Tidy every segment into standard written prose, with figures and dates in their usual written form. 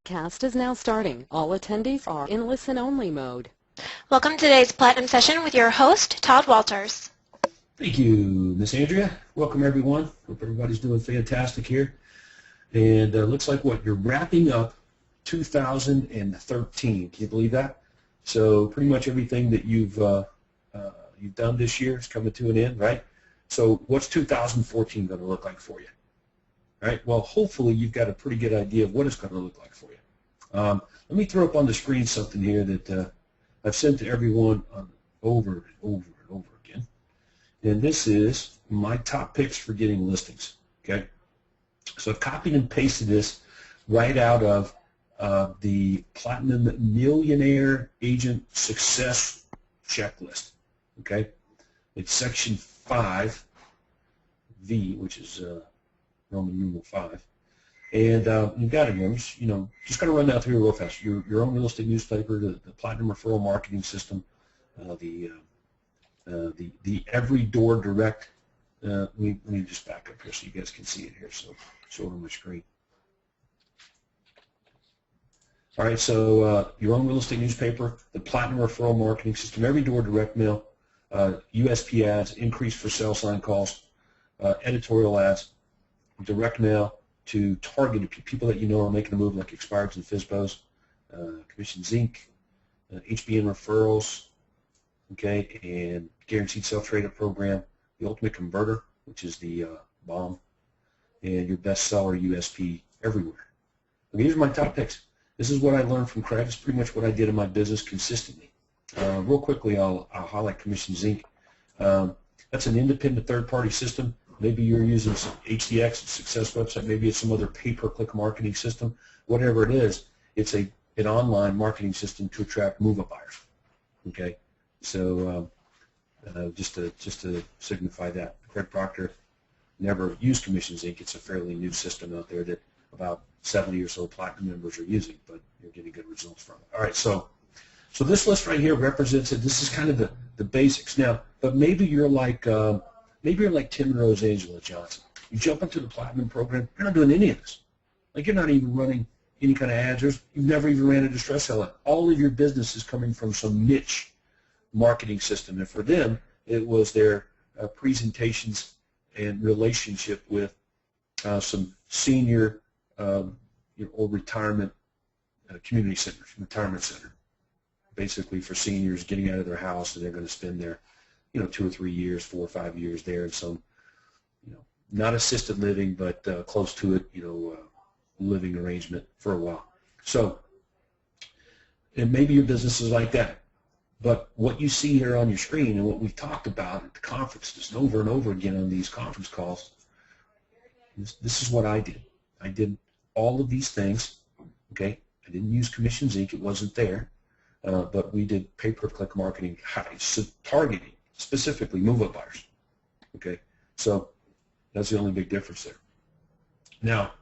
Cast is now starting. All attendees are in listen-only mode. Welcome to today's Platinum session with your host, Todd Walters. Thank you, Miss Andrea. Welcome, everyone. Hope everybody's doing fantastic here. And looks like you're wrapping up 2013. Can you believe that? So pretty much everything that you've done this year is coming to an end, right? So what's 2014 going to look like for you? All right. Well, hopefully you've got a pretty good idea of what it's going to look like for you. Let me throw up on the screen something here that I've sent to everyone over and over again. And this is my top picks for getting listings. Okay. So I've copied and pasted this right out of the Platinum Millionaire Agent Success Checklist. Okay. It's section 5V, which is Roman numeral 5. And you've got it here. Just going to run down through real fast. Your own real estate newspaper, the Platinum Referral Marketing System, the Every Door Direct. Let me just back up here so you guys can see it here. So show it on my screen. All right. So your own real estate newspaper, the Platinum Referral Marketing System, Every Door Direct Mail, USP ads, increase for sale sign calls, editorial ads, direct mail to targeted people that you know are making a move, like expireds and FSBOs, Commissions Inc., HBN referrals, okay, and guaranteed self-traded program, the Ultimate Converter, which is the bomb, and your bestseller USP everywhere. Okay, here's my top picks. This is what I learned from Craig. It's pretty much what I did in my business consistently. Real quickly, I'll highlight Commissions Inc. That's an independent third-party system. Maybe you're using some HDX, Success Website. Maybe it's some other pay-per-click marketing system. Whatever it is, it's an online marketing system to attract move-up buyers. Okay, so just to signify that, Craig Proctor never used Commissions Inc. It's a fairly new system out there that about 70 or so Platinum members are using, but you're getting good results from it. All right, so this list right here represents it. This is kind of the basics now. But maybe you're like Tim and Rose Angela Johnson. You jump into the Platinum program, you're not doing any of this. Like, you're not even running any kind of ads. You've never even ran a distress sale. All of your business is coming from some niche marketing system. And for them, it was their presentations and relationship with some senior or retirement community centers, retirement center, basically for seniors getting out of their house, and they're going to spend their 2 or 3 years, 4 or 5 years there in some, not assisted living, but close to it, living arrangement for a while. So, and maybe your business is like that. But what you see here on your screen and what we've talked about at the conferences and over again on these conference calls, this is what I did. I did all of these things, okay? I didn't use Commissions Inc. It wasn't there. But we did pay-per-click marketing, targeting specifically move-up buyers. Okay, so that's the only big difference there. Now,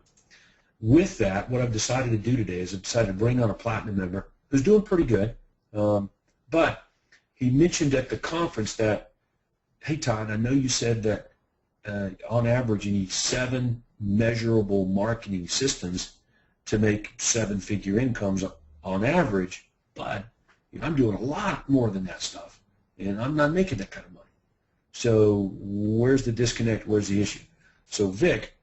with that, what I've decided to do today is I've decided to bring on a Platinum member who's doing pretty good, but he mentioned at the conference that, hey, Todd, I know you said that on average you need 7 measurable marketing systems to make 7-figure incomes on average, but I'm doing a lot more than that stuff, and I'm not making that kind of money. So where's the disconnect? Where's the issue? So Vic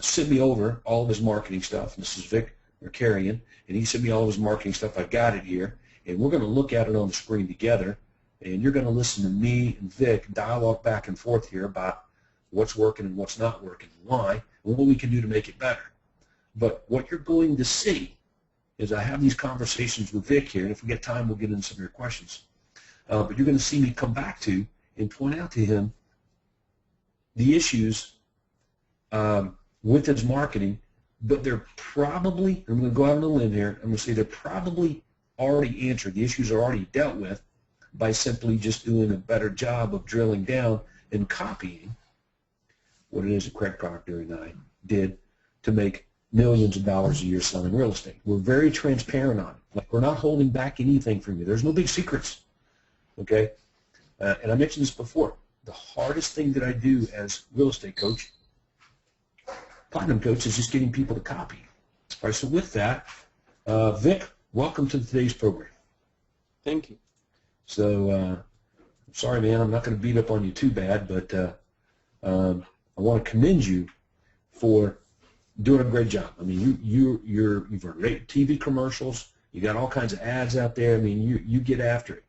sent me over all of his marketing stuff. And this is Vic Mercarian, and he sent me all of his marketing stuff. I've got it here, and we're going to look at it on the screen together, and you're going to listen to me and Vic dialogue back and forth here about what's working and what's not working, why, and what we can do to make it better. But what you're going to see is I have these conversations with Vic here, and if we get time, we'll get into some of your questions. But you're going to see me come back to and point out to him the issues with his marketing, but they're probably, I'm going to go out on a limb here, I'm going to say they're probably already answered. The issues are already dealt with by simply just doing a better job of drilling down and copying what it is that Craig Proctor and I did to make millions of dollars a year selling real estate. We're very transparent on it. Like, we're not holding back anything from you. There's no big secrets, okay? And I mentioned this before. The hardest thing that I do as real estate coach, Platinum coach, is just getting people to copy. All right, so with that, Vic, welcome to today's program. Thank you. So, sorry, man, I'm not going to beat up on you too bad, but I want to commend you for doing a great job. I mean, you've run TV commercials. You got all kinds of ads out there. I mean, you get after it,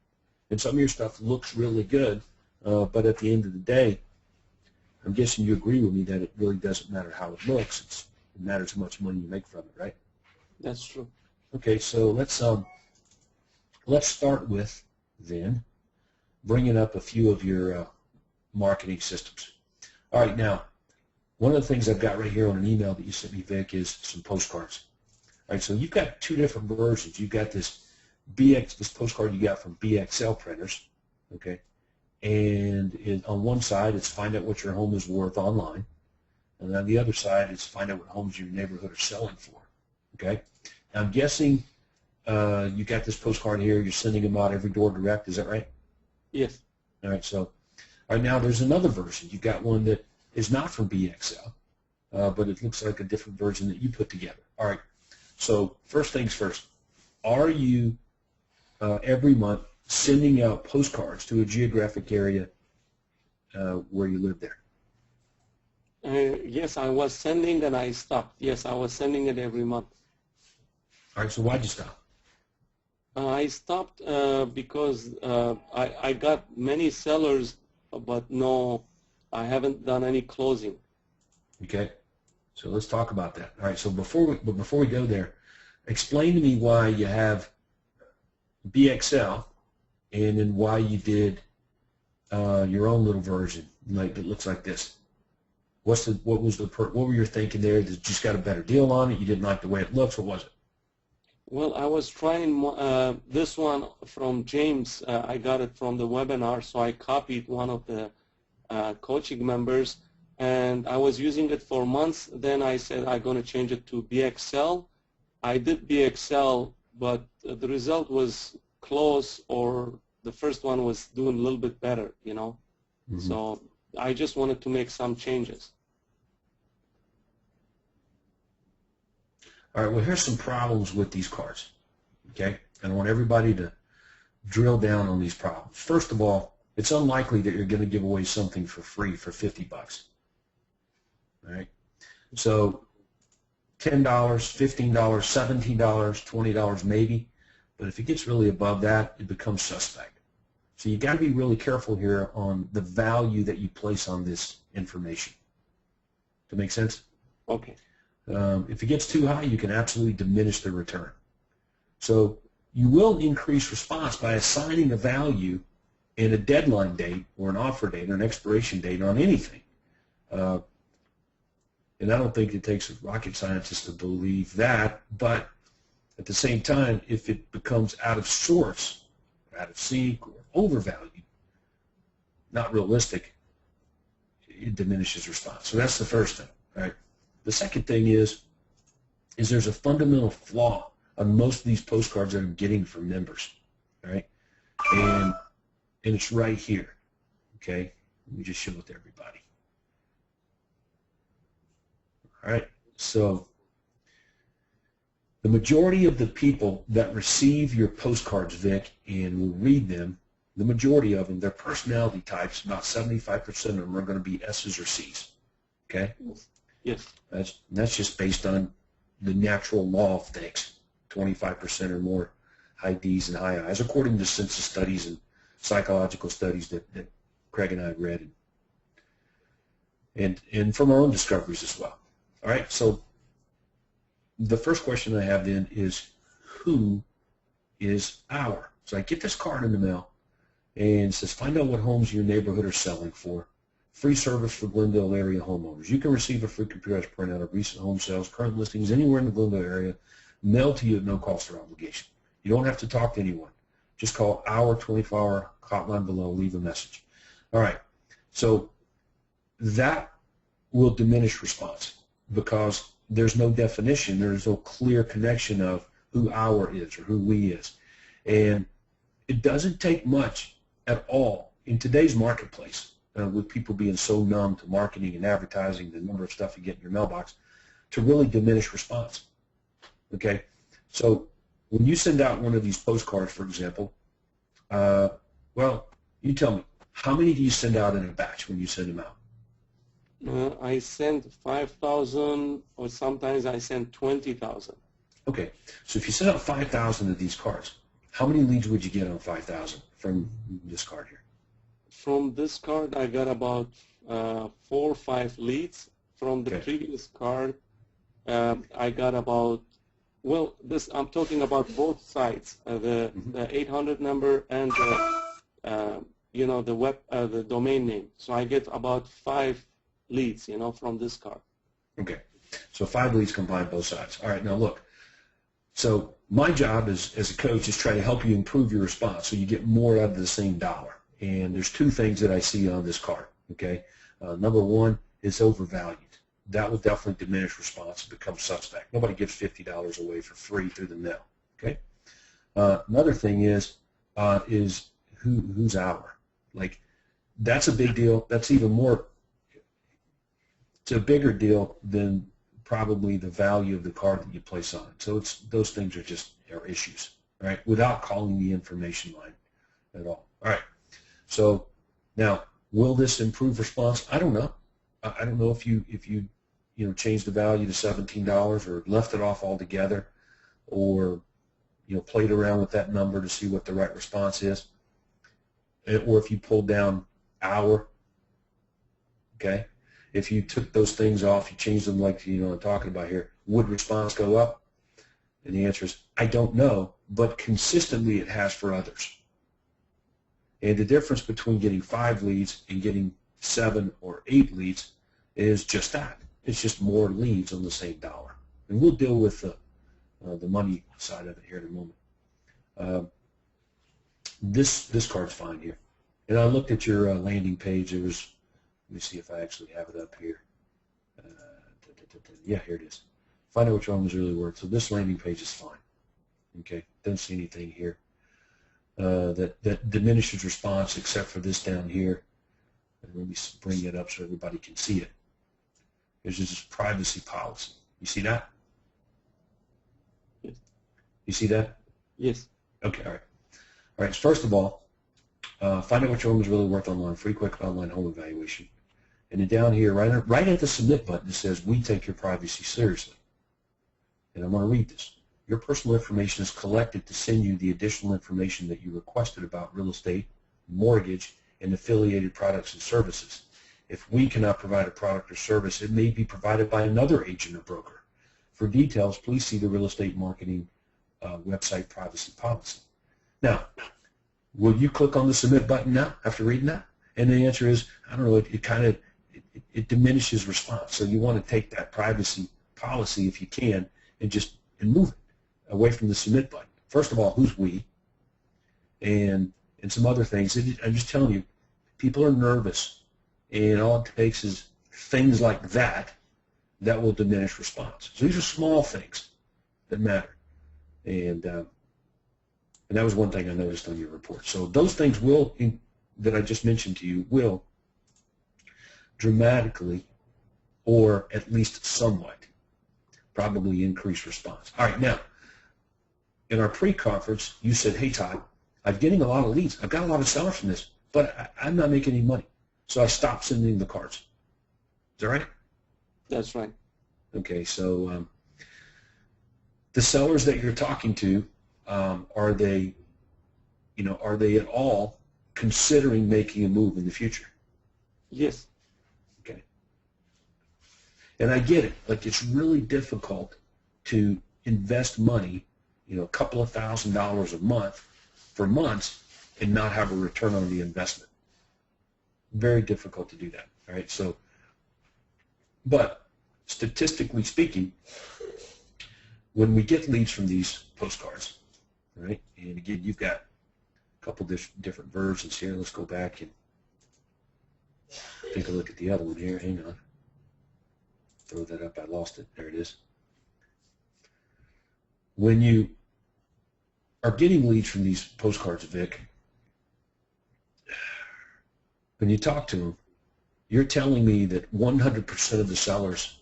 and some of your stuff looks really good. But at the end of the day, I'm guessing you agree with me that it really doesn't matter how it looks. It matters how much money you make from it, right? That's true. Okay, so let's start with then bringing up a few of your marketing systems. All right, now one of the things I've got right here on an email that you sent me, Vic, is some postcards. All right, so you've got two different versions. You've got this postcard you got from BXL printers, okay, and on one side it's find out what your home is worth online, and on the other side it's find out what homes in your neighborhood are selling for, okay. Now, I'm guessing you got this postcard here. You're sending them out every door direct. Is that right? Yes. All right. So, all right, now there's another version. You've got one that is not from BXL, but it looks like a different version that you put together. All right. So first things first, are you every month sending out postcards to a geographic area where you live there? Yes, I was sending and I stopped. Yes, I was sending it every month. All right, so why'd you stop? I stopped because I got many sellers, but no, I haven't done any closing. Okay, so let's talk about that. All right, so before we go there, explain to me why you have BXL, and then why you did your own little version, like that looks like this. What were you thinking there? Did you just got a better deal on it? You didn't like the way it looks? What was it? Well, I was trying this one from James. I got it from the webinar, so I copied one of the coaching members, and I was using it for months. Then I said I'm going to change it to BXL. I did BXL, but the result was close, or the first one was doing a little bit better, you know. Mm-hmm. So I just wanted to make some changes. All right, well, here's some problems with these cards, okay? And I want everybody to drill down on these problems. First of all, it's unlikely that you're going to give away something for free for $50, all right? So $10, $15, $17, $20 maybe, but if it gets really above that, it becomes suspect. So you got to be really careful here on the value that you place on this information. Does that make sense? Okay. If it gets too high, you can absolutely diminish the return. So you will increase response by assigning a value and a deadline date or an offer date or an expiration date on anything. And I don't think it takes a rocket scientist to believe that, but at the same time, if it becomes out of sorts, out of sync, or overvalued, not realistic, it diminishes response. So that's the first thing, right? The second thing is there's a fundamental flaw on most of these postcards that I'm getting from members, all right? And it's right here, okay? Let me just show it to everybody. All right, so the majority of the people that receive your postcards, Vic, and will read them, the majority of them, their personality types, about 75% of them are going to be S's or C's, okay? Yes. That's just based on the natural law of things, 25% or more high D's and high I's, according to census studies and psychological studies that Craig and I have read, and from our own discoveries as well. All right, so the first question I have then is, who is our? So I get this card in the mail, and it says, find out what homes in your neighborhood are selling for. Free service for Glendale area homeowners. You can receive a free computerized printout of recent home sales, current listings anywhere in the Glendale area, mailed to you at no cost or obligation. You don't have to talk to anyone. Just call our 24-hour hotline below, leave a message. All right, so that will diminish response because there's no definition, there's no clear connection of who our is or who we is. And it doesn't take much at all in today's marketplace, with people being so numb to marketing and advertising, the number of stuff you get in your mailbox, to really diminish response. Okay, So when you send out one of these postcards, for example, well, you tell me, how many do you send out in a batch when you send them out? I send 5,000, or sometimes I send 20,000. Okay, so if you send out 5,000 of these cards, how many leads would you get on 5,000 from this card here? From this card, I got about 4 or 5 leads. From the previous card, I got about, well, this I'm talking about both sides, the 800 number and the, you know, the web, the domain name. So I get about 5 leads, you know, from this card. Okay, so 5 leads combined both sides. All right, now look. So my job as a coach is try to help you improve your response so you get more out of the same dollar. And there's 2 things that I see on this card, okay? Number 1 is overvalued. That will definitely diminish response and become suspect. Nobody gives $50 away for free through the mail, okay? Another thing is who's our? Like, that's a big deal. That's even more, it's a bigger deal than probably the value of the card that you place on it. So it's, those things are issues, right? Without calling the information line at all. All right. So now, will this improve response? I don't know. I don't know if you changed the value to $17 or left it off altogether, or played around with that number to see what the right response is, or if you pulled down hour. Okay. If you took those things off, you changed them like I'm talking about here, would response go up? And the answer is, I don't know, but consistently it has for others. And the difference between getting 5 leads and getting 7 or 8 leads is just that. It's just more leads on the same dollar. And we'll deal with the money side of it here in a moment. This card's fine here. And I looked at your landing page. It was, let me see if I actually have it up here. Yeah, here it is. Find out which one was really worth. So this landing page is fine. Okay, don't see anything here that diminishes response except for this down here. And let me bring it up so everybody can see it. There's this privacy policy. You see that? Yes. You see that? Yes. Okay, all right. All right, so first of all, find out which home is really worth online, free quick online home evaluation. And then down here, right at the submit button, it says, we take your privacy seriously. And I'm going to read this. Your personal information is collected to send you the additional information that you requested about real estate, mortgage, and affiliated products and services. If we cannot provide a product or service, it may be provided by another agent or broker. For details, please see the real estate marketing website privacy policy. Now, will you click on the submit button now after reading that? And the answer is, I don't know, it diminishes response. So you want to take that privacy policy, if you can, and move it away from the submit button. First of all, who's we? And some other things. I'm just telling you, people are nervous, and all it takes is things like that will diminish response. So these are small things that matter. And that was one thing I noticed on your report. So those things that I just mentioned to you will dramatically, or at least somewhat, probably increase response. All right, now, in our pre-conference, you said, hey, Todd, I'm getting a lot of leads. I've got a lot of sellers from this, but I'm not making any money. So I stopped sending the cards. Is that right? That's right. Okay, so the sellers that you're talking to, are they at all considering making a move in the future? Yes. Okay. And I get it. Like, it's really difficult to invest money, a couple of $1,000s a month for months and not have a return on the investment. Very difficult to do that. All right. So, but statistically speaking, when we get leads from these postcards, right? And again, you've got a couple different versions here. Let's go back and take a look at the other one here. Hang on. Throw that up. I lost it. There it is. When you are getting leads from these postcards, Vic, when you talk to them, you're telling me that 100% of the sellers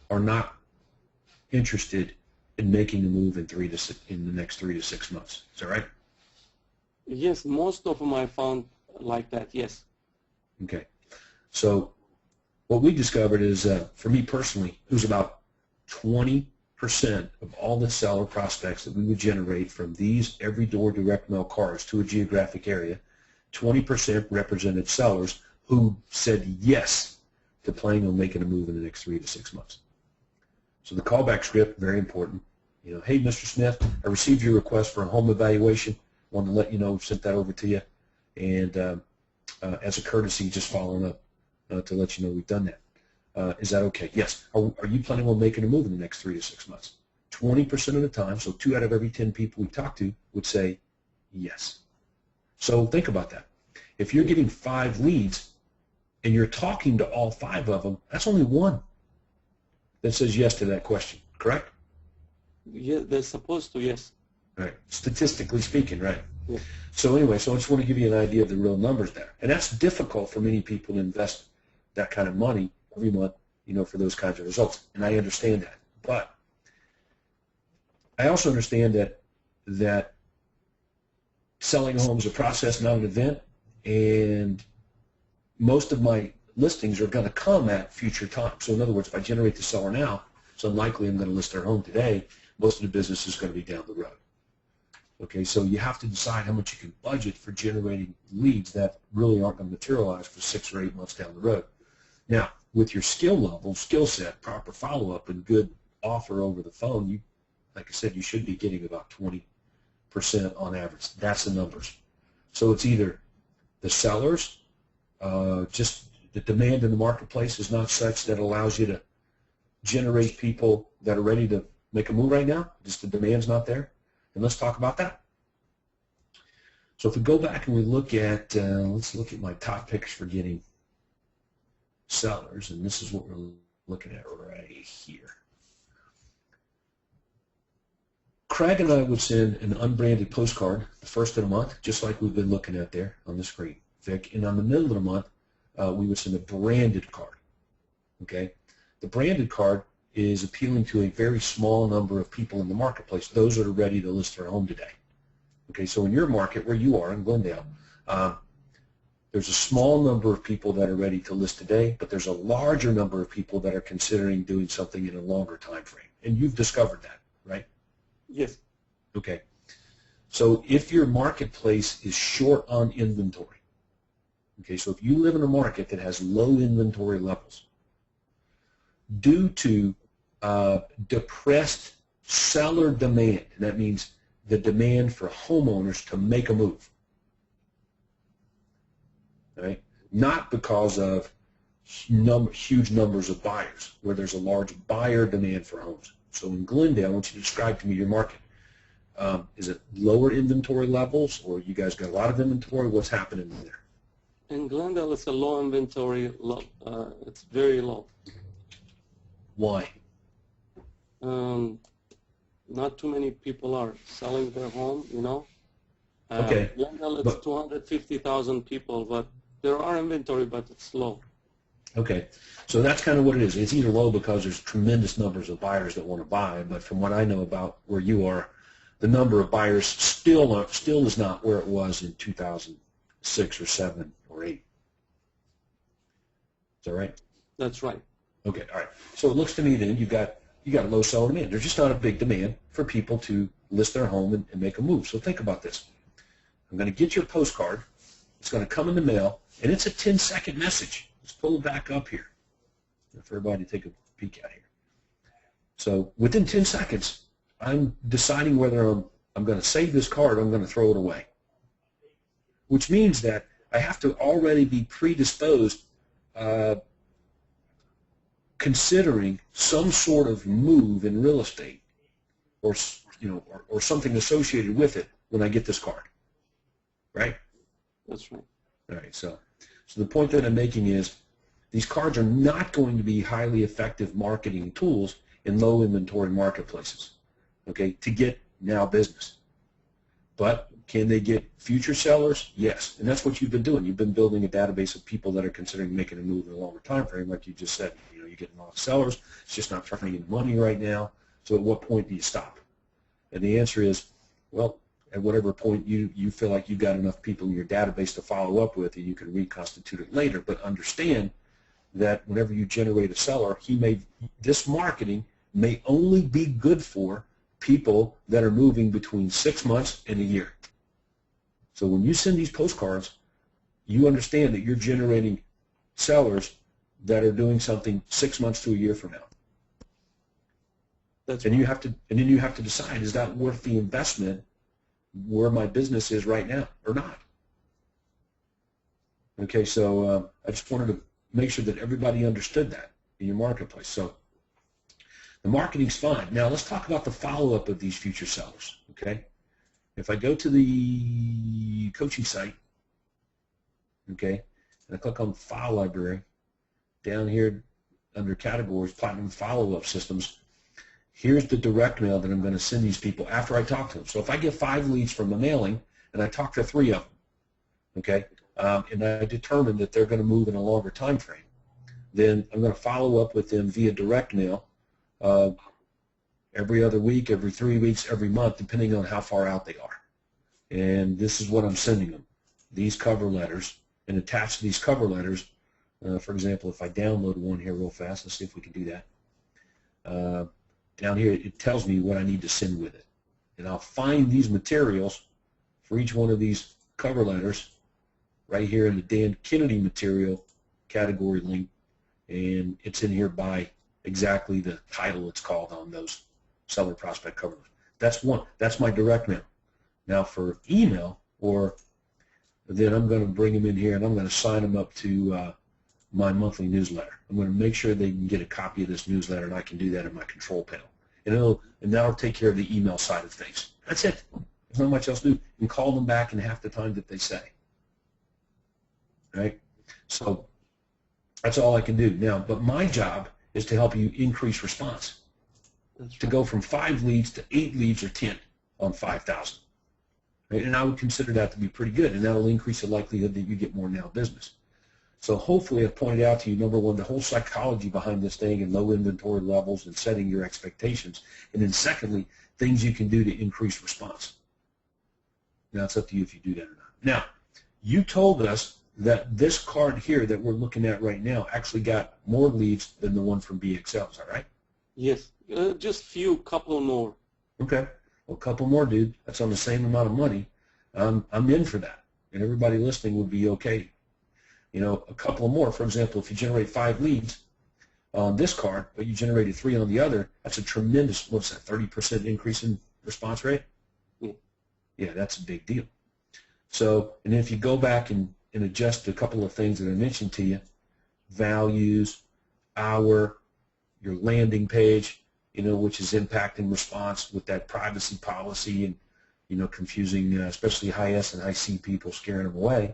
are not interested in making a move in the next 3 to 6 months. Is that right? Yes, most of them I found like that, yes. Okay. So what we discovered is, for me personally, it was about 20% of all the seller prospects that we would generate from these every door direct mail cards to a geographic area. 20% represented sellers who said yes to planning on making a move in the next 3 to 6 months. So the callback script, very important. You know, hey, Mr. Smith, I received your request for a home evaluation. Wanted to let you know, sent that over to you. And as a courtesy, just following up to let you know we've done that. Is that okay? Yes. Are you planning on making a move in the next 3 to 6 months? 20% of the time, so 2 out of every 10 people we talk to would say yes. So think about that. If you're getting 5 leads and you're talking to all 5 of them, that's only 1 that says yes to that question, correct? Yeah, they're supposed to, yes. Right. Statistically speaking, right? Yeah. So anyway, so I just want to give you an idea of the real numbers there. And that's difficult for many people to invest that kind of money every month, you know, for those kinds of results. And I understand that. But I also understand that selling a home is a process, not an event, and most of my listings are going to come at future time. So in other words, if I generate the seller now, it's unlikely I'm going to list their home today. Most of the business is going to be down the road. Okay, so you have to decide how much you can budget for generating leads that really aren't going to materialize for 6 or 8 months down the road. Now, with your skill level, skill set, proper follow-up, and good offer over the phone, you, like I said, you should be getting about 20% on average. That's the numbers. So it's either the sellers, just the demand in the marketplace is not such that allows you to generate people that are ready to make a move right now. Just the demand's not there. And let's talk about that. So if we go back and we look at, let's look at my top picks for getting sellers, and this is what we're looking at right here. Craig and I would send an unbranded postcard the first of the month, just like we've been looking at there on the screen, Vic. And on the middle of the month, we would send a branded card. Okay, the branded card is appealing to a very small number of people in the marketplace, those that are ready to list their home today. Okay, so in your market, where you are in Glendale, there's a small number of people that are ready to list today, but there's a larger number of people that are considering doing something in a longer time frame. And you've discovered that, right? Yes. Okay. So if your marketplace is short on inventory, okay, so if you live in a market that has low inventory levels, due to depressed seller demand, and that means the demand for homeowners to make a move, right? Not because of huge numbers of buyers, where there's a large buyer demand for homes. So in Glendale, I want you to describe to me your market. Is it lower inventory levels, or you guys got a lot of inventory? What's happening there? In Glendale, it's a low inventory. It's very low. Why? Not too many people are selling their home, you know. Okay. Glendale, it's 250,000 people, but there are inventory, but it's low. Okay, so that's kind of what it is. It's either low because there's tremendous numbers of buyers that want to buy, but from what I know about where you are, the number of buyers still is not where it was in 2006 or 7 or 8. Is that right? That's right. Okay, all right. So it looks to me then you got low seller demand. There's just not a big demand for people to list their home and make a move. So think about this. I'm going to get your postcard. It's going to come in the mail, and it's a 10-second message. Let's pull it back up here for everybody to take a peek at here. So within 10 seconds, I'm deciding whether I'm going to save this card or I'm going to throw it away, which means that I have to already be predisposed considering some sort of move in real estate or something associated with it when I get this card, right? That's right. All right, so the point that I'm making is these cards are not going to be highly effective marketing tools in low inventory marketplaces, okay, to get now business. But can they get future sellers? Yes, and that's what you've been doing. You've been building a database of people that are considering making a move in a longer time frame, like you just said. You know, you're getting a lot of sellers. It's just not turning into money right now. So at what point do you stop? And the answer is, well, at whatever point you feel like you've got enough people in your database to follow up with, and you can reconstitute it later. But understand that whenever you generate a seller, this marketing may only be good for people that are moving between 6 months and a year. So when you send these postcards, you understand that you're generating sellers that are doing something 6 months to a year from now. And then you have to decide, is that worth the investment where my business is right now or not? Okay, so I just wanted to make sure that everybody understood that in your marketplace. So the marketing's fine. Now let's talk about the follow-up of these future sellers. Okay, if I go to the coaching site, okay, and I click on File Library, down here under Categories, Platinum Follow-Up Systems, here's the direct mail that I'm going to send these people after I talk to them. So if I get 5 leads from a mailing and I talk to 3 of them, okay, and I determine that they're going to move in a longer time frame, then I'm going to follow up with them via direct mail every other week, every 3 weeks, every month, depending on how far out they are. And this is what I'm sending them, these cover letters, and attached to these cover letters, for example, if I download one here real fast, let's see if we can do that. Down here, it tells me what I need to send with it. And I'll find these materials for each one of these cover letters right here in the Dan Kennedy material category link, and it's in here by exactly the title it's called on those seller prospect cover letters. That's one. That's my direct mail. Now for email, then I'm going to bring them in here and I'm going to sign them up to my monthly newsletter. I'm going to make sure they can get a copy of this newsletter, and I can do that in my control panel. And that'll take care of the email side of things. That's it. There's not much else to do. You can call them back in half the time that they say. Right? So that's all I can do. Now, but my job is to help you increase response. To go from 5 leads to 8 leads or 10 on 5,000. Right? And I would consider that to be pretty good, and that'll increase the likelihood that you get more now business. So hopefully I've pointed out to you, number one, the whole psychology behind this thing and low inventory levels and setting your expectations. And then secondly, things you can do to increase response. Now it's up to you if you do that or not. Now, you told us that this card here that we're looking at right now actually got more leads than the one from BXL. Is that right? Yes, just couple more. Okay, well, a couple more, dude. That's on the same amount of money. I'm in for that, and everybody listening would be okay. You know, a couple more. For example, if you generate 5 leads on this card, but you generated 3 on the other, that's a tremendous, what's that, 30% increase in response rate? Yeah. Yeah, that's a big deal. So, and if you go back and adjust a couple of things that I mentioned to you, values, your landing page, you know, which is impacting response with that privacy policy and, you know, confusing, especially high S and high C people, scaring them away,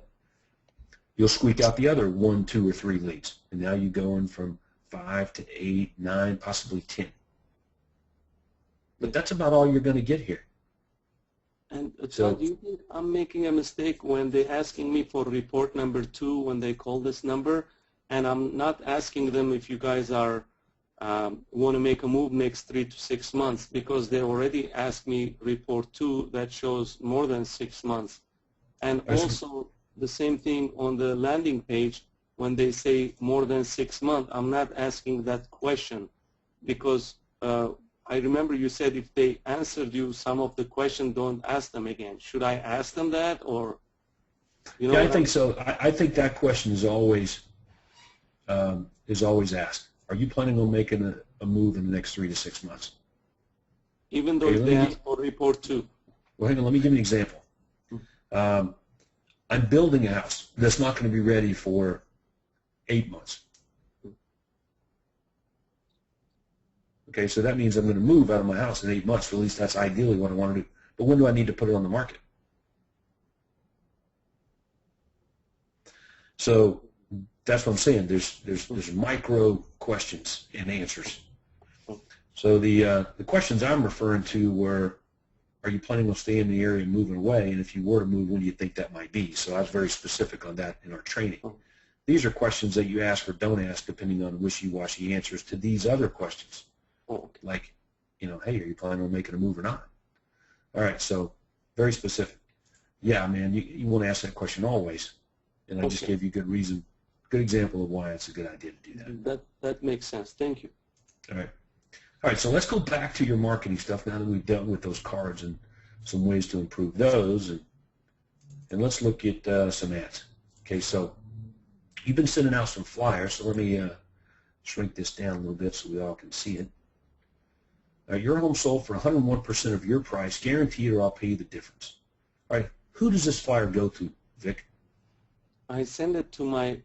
you'll squeak out the other 1, 2, or 3 leads. And now you're going from 5 to 8, 9, possibly 10. But that's about all you're going to get here. And so, do you think I'm making a mistake when they're asking me for report number 2 when they call this number, and I'm not asking them if you guys are want to make a move next 3 to 6 months, because they already asked me report 2 that shows more than 6 months. And also the same thing on the landing page when they say more than 6 months, I'm not asking that question because I remember you said if they answered you some of the questions, don't ask them again. Should I ask them that, or you know? Yeah, I think so. I think that question is always asked. Are you planning on making a move in the next 3 to 6 months? Even though they ask for report 2. Well, hang on. Let me give you an example. I'm building a house that's not going to be ready for 8 months. Okay, so that means I'm going to move out of my house in 8 months. Or at least that's ideally what I want to do. But when do I need to put it on the market? So that's what I'm saying. There's micro questions and answers. So the questions I'm referring to were, are you planning on staying in the area and moving away? And if you were to move, when do you think that might be? So I was very specific on that in our training. These are questions that you ask or don't ask depending on wishy-washy answers to these other questions. Like, hey, are you planning on making a move or not? All right, so very specific. Yeah, man, you want to ask that question always, and I just gave you good reason, good example of why it's a good idea to do that. That makes sense. Thank you. All right, so let's go back to your marketing stuff now that we've dealt with those cards and some ways to improve those, and let's look at some ads. Okay, so you've been sending out some flyers, so let me shrink this down a little bit so we all can see it. Your home sold for 101% of your price, guaranteed, or I'll pay you the difference. All right, who does this flyer go to, Vic? I send it to my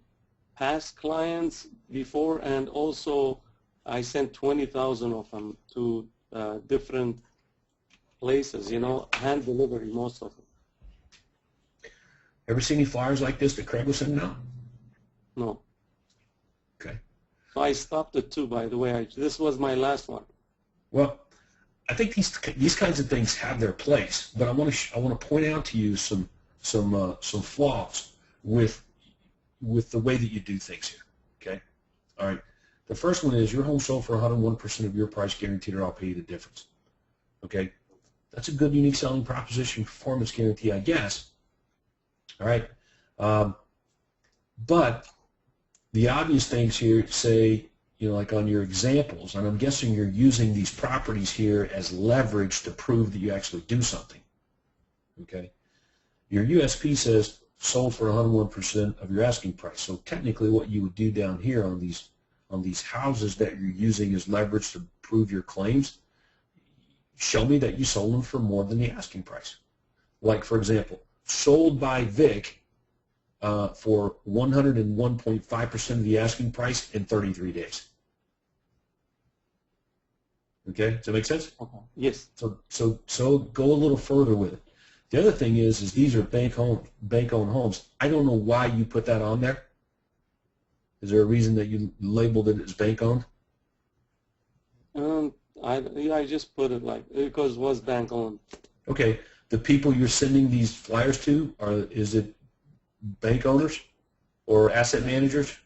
past clients before, and also I sent 20,000 of them to different places, hand delivery, most of them. Ever see any flyers like this that Craig was sending out? No. Okay. So I stopped it too, by the way. This was my last one. Well, I think these kinds of things have their place, but I want to point out to you some flaws with the way that you do things here. Okay. All right. The first one is your home sold for 101% of your price, guaranteed, or I'll pay you the difference. Okay. That's a good unique selling proposition, performance guarantee, I guess. All right. But the obvious things here say, like on your examples, and I'm guessing you're using these properties here as leverage to prove that you actually do something. Okay. Your USP says sold for 101% of your asking price. So technically what you would do down here on these houses that you're using as leverage to prove your claims, show me that you sold them for more than the asking price. Like, for example, sold by Vic for 101.5% of the asking price in 33 days. Okay, does that make sense? Okay. Yes. So go a little further with it. The other thing is these are bank-owned homes. I don't know why you put that on there. Is there a reason that you labeled it as bank-owned? I just put it because it was bank-owned. Okay. The people you're sending these flyers to, is it bank owners or asset managers?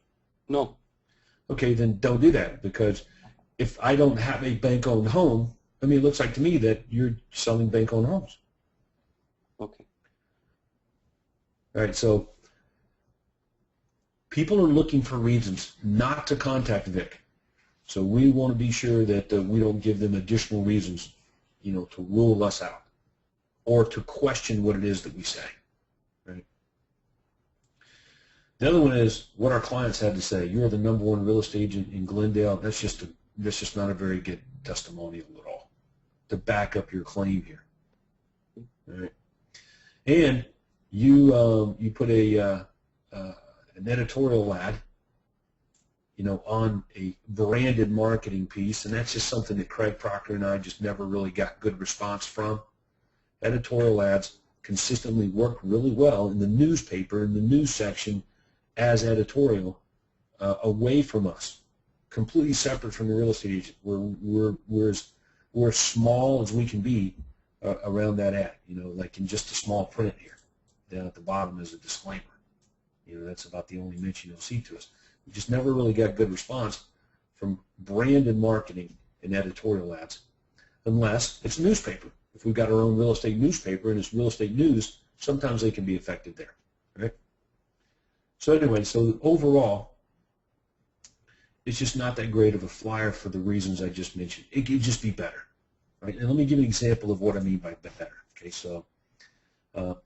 No. Okay, then don't do that, because if I don't have a bank-owned home, it looks like to me that you're selling bank-owned homes. Okay. All right, so people are looking for reasons not to contact Vic. So we want to be sure that we don't give them additional reasons, to rule us out or to question what it is that we say. Right? The other one is what our clients had to say. You're the #1 real estate agent in Glendale. That's just not a very good testimonial at all to back up your claim here. All right? And you put an editorial ad, on a branded marketing piece, and that's just something that Craig Proctor and I just never really got good response from. Editorial ads consistently work really well in the newspaper, in the news section, as editorial, away from us, completely separate from the real estate agent. We're as small as we can be around that ad, like in just a small print here. Down at the bottom is a disclaimer. That's about the only mention you'll see to us. We just never really got good response from branded marketing and editorial ads, unless it's a newspaper. If we've got our own real estate newspaper and it's real estate news, sometimes they can be effective there. Right? So anyway, so overall, it's just not that great of a flyer for the reasons I just mentioned. It could just be better. Right? And let me give you an example of what I mean by better. Okay, so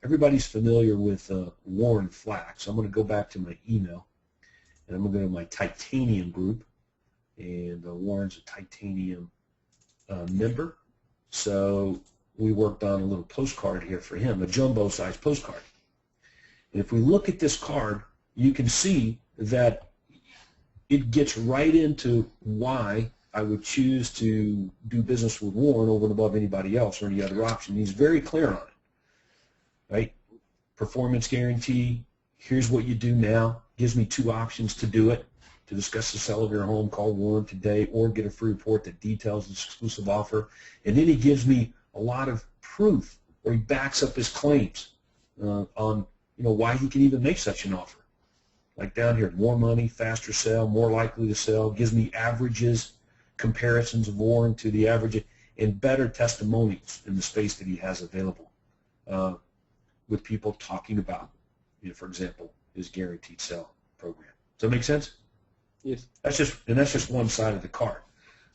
everybody's familiar with Warren Flack. So I'm going to go back to my email, and I'm going to go to my Titanium group, and Warren's a Titanium member. So we worked on a little postcard here for him, a jumbo-sized postcard. And if we look at this card, you can see that it gets right into why I would choose to do business with Warren over and above anybody else or any other option. He's very clear on it, right? Performance guarantee, here's what you do now. Gives me 2 options to do it. To discuss the sale of your home, call Warren today or get a free report that details this exclusive offer. And then he gives me a lot of proof, or he backs up his claims on why he can even make such an offer. Like down here, more money, faster sale, more likely to sell, gives me averages, comparisons of Warren to the average. and better testimonials in the space that he has available with people talking about, for example, his guaranteed sale program. Does that make sense? Yes. That's just one side of the card.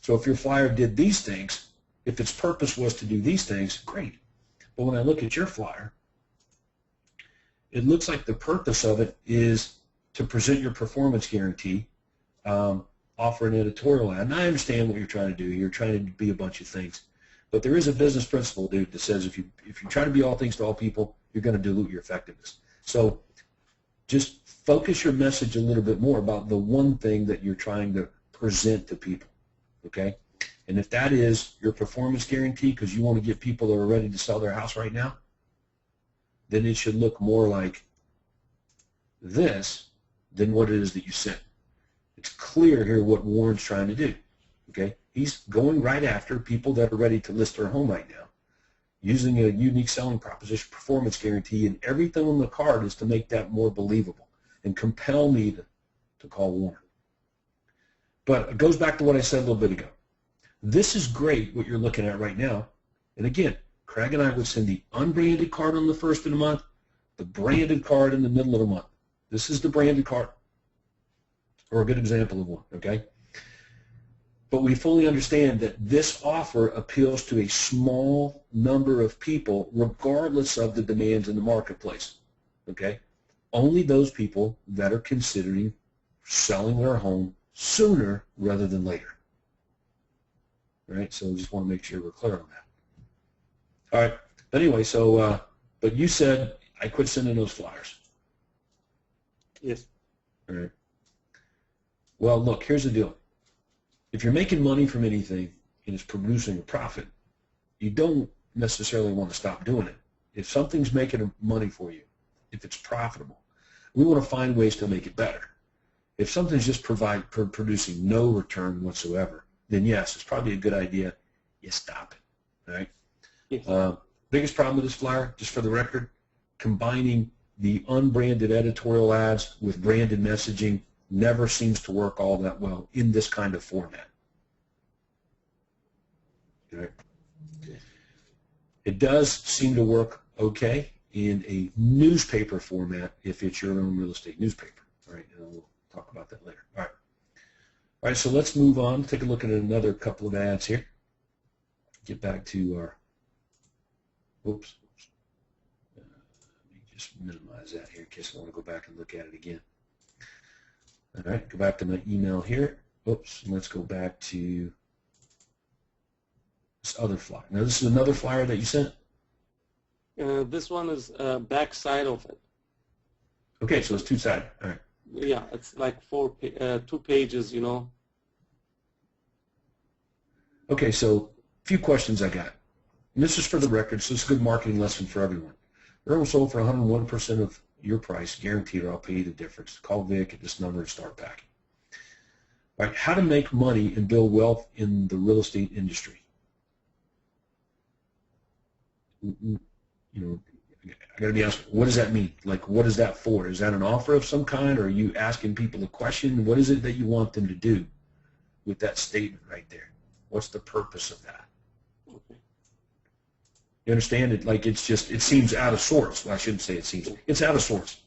So if your flyer did these things, if its purpose was to do these things, great. But when I look at your flyer, it looks like the purpose of it is to present your performance guarantee, offer an editorial ad. And I understand what you're trying to do. You're trying to be a bunch of things. But there is a business principle, dude, that says if you try to be all things to all people, you're going to dilute your effectiveness. So just focus your message a little bit more about the one thing that you're trying to present to people, okay? And if that is your performance guarantee because you want to get people that are ready to sell their house right now, then it should look more like this than what it is that you sent. It's clear here what Warren's trying to do, okay? He's going right after people that are ready to list their home right now, using a unique selling proposition, performance guarantee, and everything on the card is to make that more believable and compel me to call Warren. But it goes back to what I said a little bit ago. This is great, what you're looking at right now. And again, Craig and I would send the unbranded card on the first of the month, the branded card in the middle of the month. This is the branded card, or a good example of one, okay? But we fully understand that this offer appeals to a small number of people regardless of the demands in the marketplace, okay? Only those people that are considering selling their home sooner rather than later. All right, so just want to make sure we're clear on that. All right, anyway, so, but you said I quit sending those flyers. Yes. All right. Well, look, here's the deal. If you're making money from anything and it's producing a profit, you don't necessarily want to stop doing it. If something's making money for you, if it's profitable, we want to find ways to make it better. If something's just producing no return whatsoever, then yes, it's probably a good idea you stop it. All right. Yes. Biggest problem with this flyer, just for the record, combining the unbranded editorial ads with branded messaging never seems to work all that well in this kind of format. Okay. It does seem to work okay in a newspaper format if it's your own real estate newspaper. All right, and we'll talk about that later. All right. All right, so let's move on. Take a look at another couple of ads here. Get back to our, oops. Let me just minimize that here in case I want to go back and look at it again. All right, go back to my email here. Oops, and let's go back to this other flyer. Now, this is another flyer that you sent? This one is back side of it. Okay, so it's two-sided. All right. Yeah, it's like 2 pages, you know. Okay, so a few questions I got. And this is for the record, so it's a good marketing lesson for everyone. Your home sold for 101% of your price, guaranteed, or I'll pay you the difference. Call Vic at this number and start packing. All right, how to make money and build wealth in the real estate industry. You know, I got to be honest, what does that mean? Like, what is that for? Is that an offer of some kind, or are you asking people a question? What is it that you want them to do with that statement right there? What's the purpose of that? Okay. You understand it? Like, it's just, it seems out of sorts. Well, I shouldn't say it seems. It's out of sorts.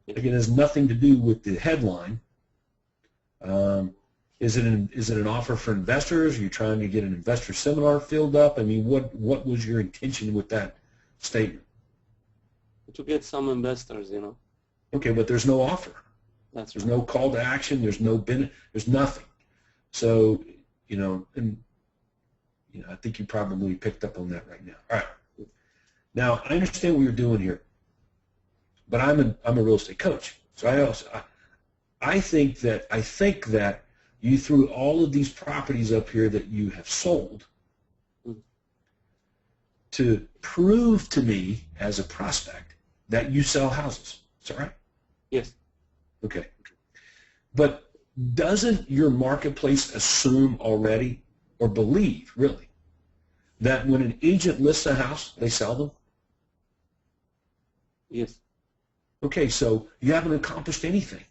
Like, it has nothing to do with the headline. Is it an offer for investors? Are you trying to get an investor seminar filled up? I mean, what was your intention with that statement? To get some investors, you know. Okay, but there's no offer. That's There's right. no call to action. There's no there's nothing. So, you know, and I think you probably picked up on that right now. All right. Now, I understand what you're doing here, but I'm a real estate coach. So I think that you threw all of these properties up here that you have sold to prove to me as a prospect that you sell houses. Is that right? Yes. Okay. But doesn't your marketplace assume already, or believe really, that when an agent lists a house, they sell them? Yes. Okay, so you haven't accomplished anything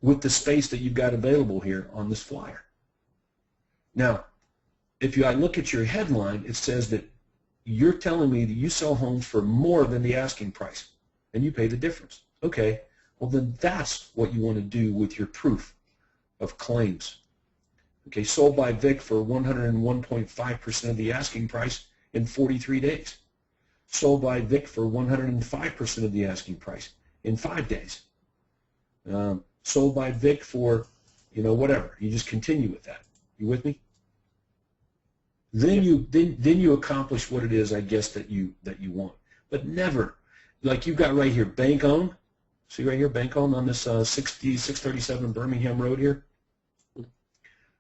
with the space that you've got available here on this flyer. Now, I look at your headline, it says that you're telling me that you sell homes for more than the asking price, and you pay the difference. Okay, well then that's what you want to do with your proof of claims. Okay, sold by Vic for 101.5% of the asking price in 43 days. Sold by Vic for 105% of the asking price in 5 days. Sold by Vic for, whatever. You just continue with that. You with me? Then you accomplish what it is, I guess, that you want. But never, like you've got right here, bank owned. See right here, bank owned on this 637 Birmingham Road here.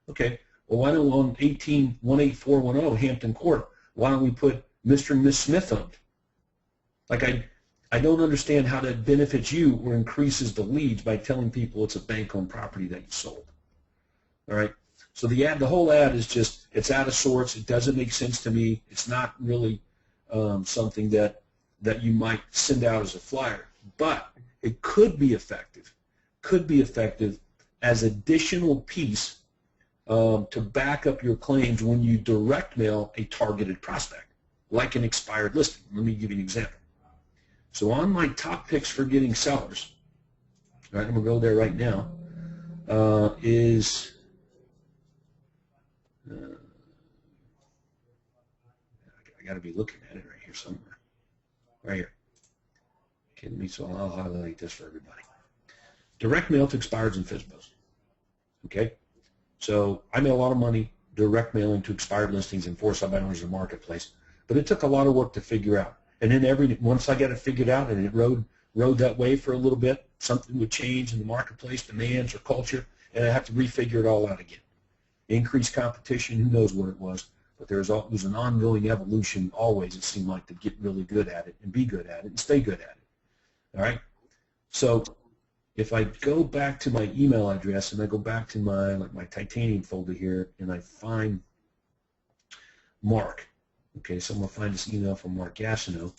Okay, well, why don't on 18410 Hampton Court, why don't we put Mr. and Miss Smith owned? Like I don't understand how that benefits you or increases the leads by telling people it's a bank-owned property that you sold. All right, so the whole ad is just, it's out of sorts. It doesn't make sense to me. It's not really something that you might send out as a flyer, but it could be effective. Could be effective as additional piece to back up your claims when you direct mail a targeted prospect, like an expired listing. Let me give you an example. So on my top picks for getting sellers, all right, I'm going to go there right now, I got to be looking at it right here somewhere. Right here. Kidding me? So I'll highlight this for everybody. Direct mail to expireds and FSBOs. Okay? So I made a lot of money direct mailing to expired listings and for sub-owners in the marketplace, but it took a lot of work to figure out. And then once I got it figured out and it rode that way for a little bit, something would change in the marketplace, demands or culture, and I have to refigure it all out again. Increased competition, who knows what it was, but there was an ongoing evolution always, it seemed like, to get really good at it and be good at it and stay good at it. All right? So if I go back to my email address and I go back to my titanium folder here and I find Mark, okay, so I'm going to find this email from Mark Gassino.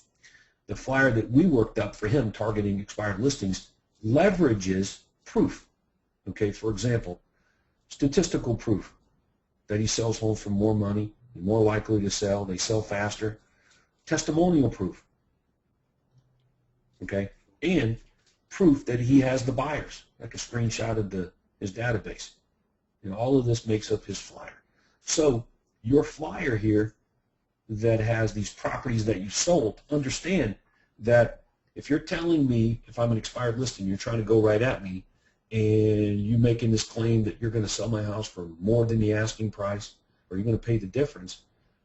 The flyer that we worked up for him targeting expired listings leverages proof. Okay, for example, statistical proof that he sells homes for more money, more likely to sell, they sell faster. Testimonial proof. Okay, and proof that he has the buyers, like a screenshot of his database. All of this makes up his flyer. So your flyer here that has these properties that you sold, understand that if you're telling me, if I'm an expired listing, you're trying to go right at me, and you're making this claim that you're going to sell my house for more than the asking price, or you're going to pay the difference,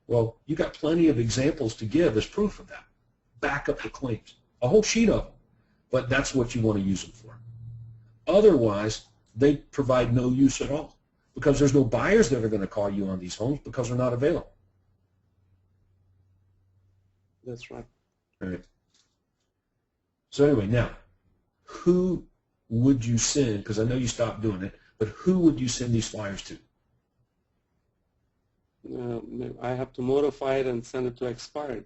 well, you got plenty of examples to give as proof of that. Back up the claims, a whole sheet of them, but that's what you want to use them for. Otherwise, they provide no use at all because there's no buyers that are going to call you on these homes because they're not available. That's right. All right. So anyway, now, who would you send, because I know you stopped doing it, but who would you send these flyers to? I have to modify it and send it to expired.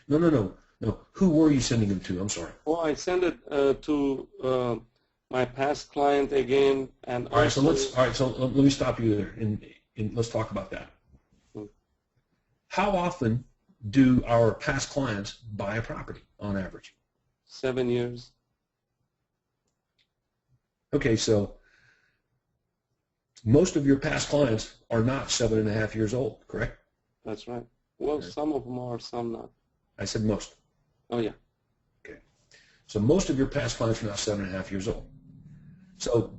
No. Who were you sending them to? I'm sorry. Oh, I send it to my past client again, and all right. So let me stop you there, and let's talk about that. How often do our past clients buy a property on average? 7 years. Okay, so most of your past clients are not 7.5 years old, correct? That's right. Well, Okay. some of them are, some not. I said most. Oh, yeah. Okay. So most of your past clients are not 7.5 years old. So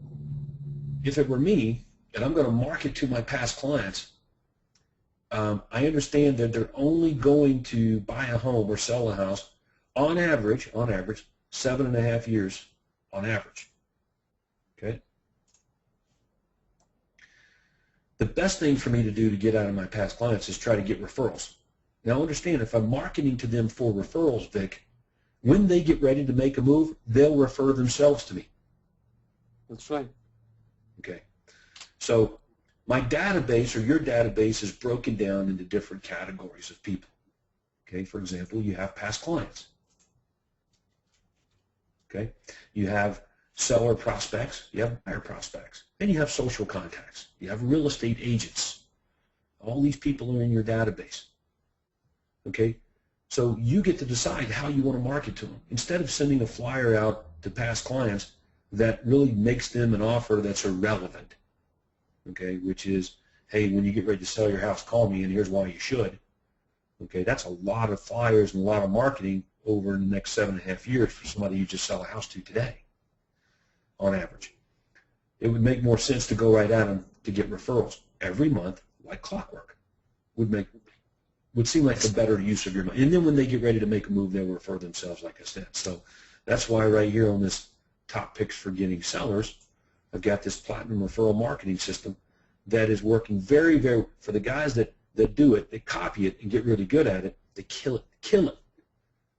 if it were me, and I'm going to market to my past clients, I understand that they're only going to buy a home or sell a house on average, 7.5 years on average. Okay? The best thing for me to do to get out of my past clients is try to get referrals. Now understand, if I'm marketing to them for referrals, Vic, when they get ready to make a move, they'll refer themselves to me. That's right. Okay. So my database, or your database, is broken down into different categories of people. Okay, for example, you have past clients. Okay, you have seller prospects, you have buyer prospects, and you have social contacts. You have real estate agents. All these people are in your database. Okay? So you get to decide how you want to market to them. Instead of sending a flyer out to past clients that really makes them an offer that's irrelevant, okay, which is, hey, when you get ready to sell your house, call me, and here's why you should. Okay, that's a lot of flyers and a lot of marketing over the next 7.5 years for somebody you just sell a house to today, on average. It would make more sense to go right at them to get referrals every month, like clockwork. Would seem like the better use of your money. And then when they get ready to make a move, they'll refer themselves, like I said. So that's why right here on this top picks for getting sellers, I've got this platinum referral marketing system that is working very, very, for the guys that do it, they copy it and get really good at it, they kill it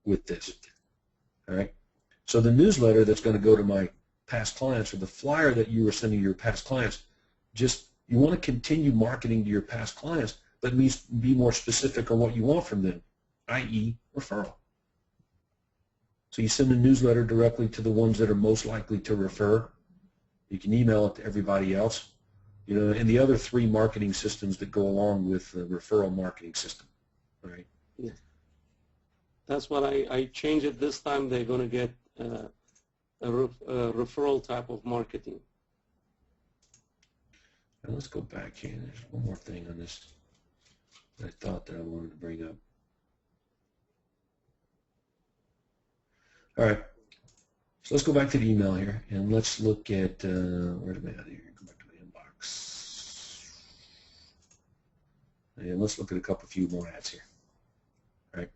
with this. All right? So the newsletter that's going to go to my past clients, or the flyer that you were sending to your past clients, just, you want to continue marketing to your past clients, but it means be more specific on what you want from them, i.e. referral. So you send a newsletter directly to the ones that are most likely to refer. You can email it to everybody else. You know, and the other 3 marketing systems that go along with the referral marketing system. All right? Yeah. That's what I changed it this time. They're going to get a referral type of marketing. Now let's go back here. There's one more thing on this that I thought that I wanted to bring up. All right. So let's go back to the email here, and let's look at, where am I at here? Go back to my inbox. And let's look at a few more ads here. All right.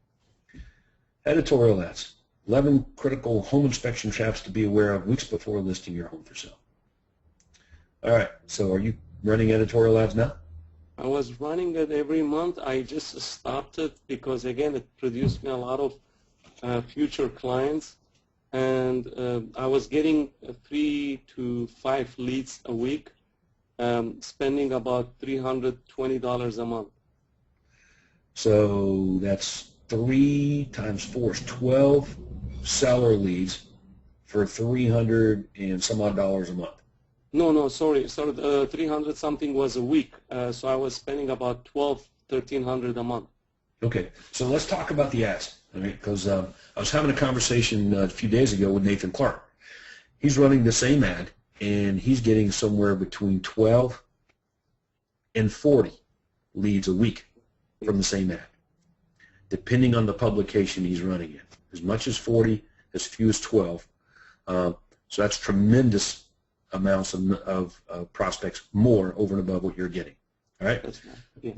Editorial ads. 11 critical home inspection traps to be aware of weeks before listing your home for sale. All right. So are you running editorial ads now? I was running it every month. I just stopped it because, again, it produced me a lot of future clients. And I was getting 3 to 5 leads a week, spending about $320 a month. So that's 3 times 4 is 12 seller leads for $300 and some odd dollars a month. No, sorry, 300 something was a week. So I was spending about $1,300 a month. Okay, so let's talk about the ads, all right? Because I was having a conversation a few days ago with Nathan Clark. He's running the same ad, and he's getting somewhere between 12 and 40 leads a week from the same ad, depending on the publication he's running in. As much as 40, as few as 12. So that's tremendous amounts of prospects more over and above what you're getting. All right. That's right. Yeah.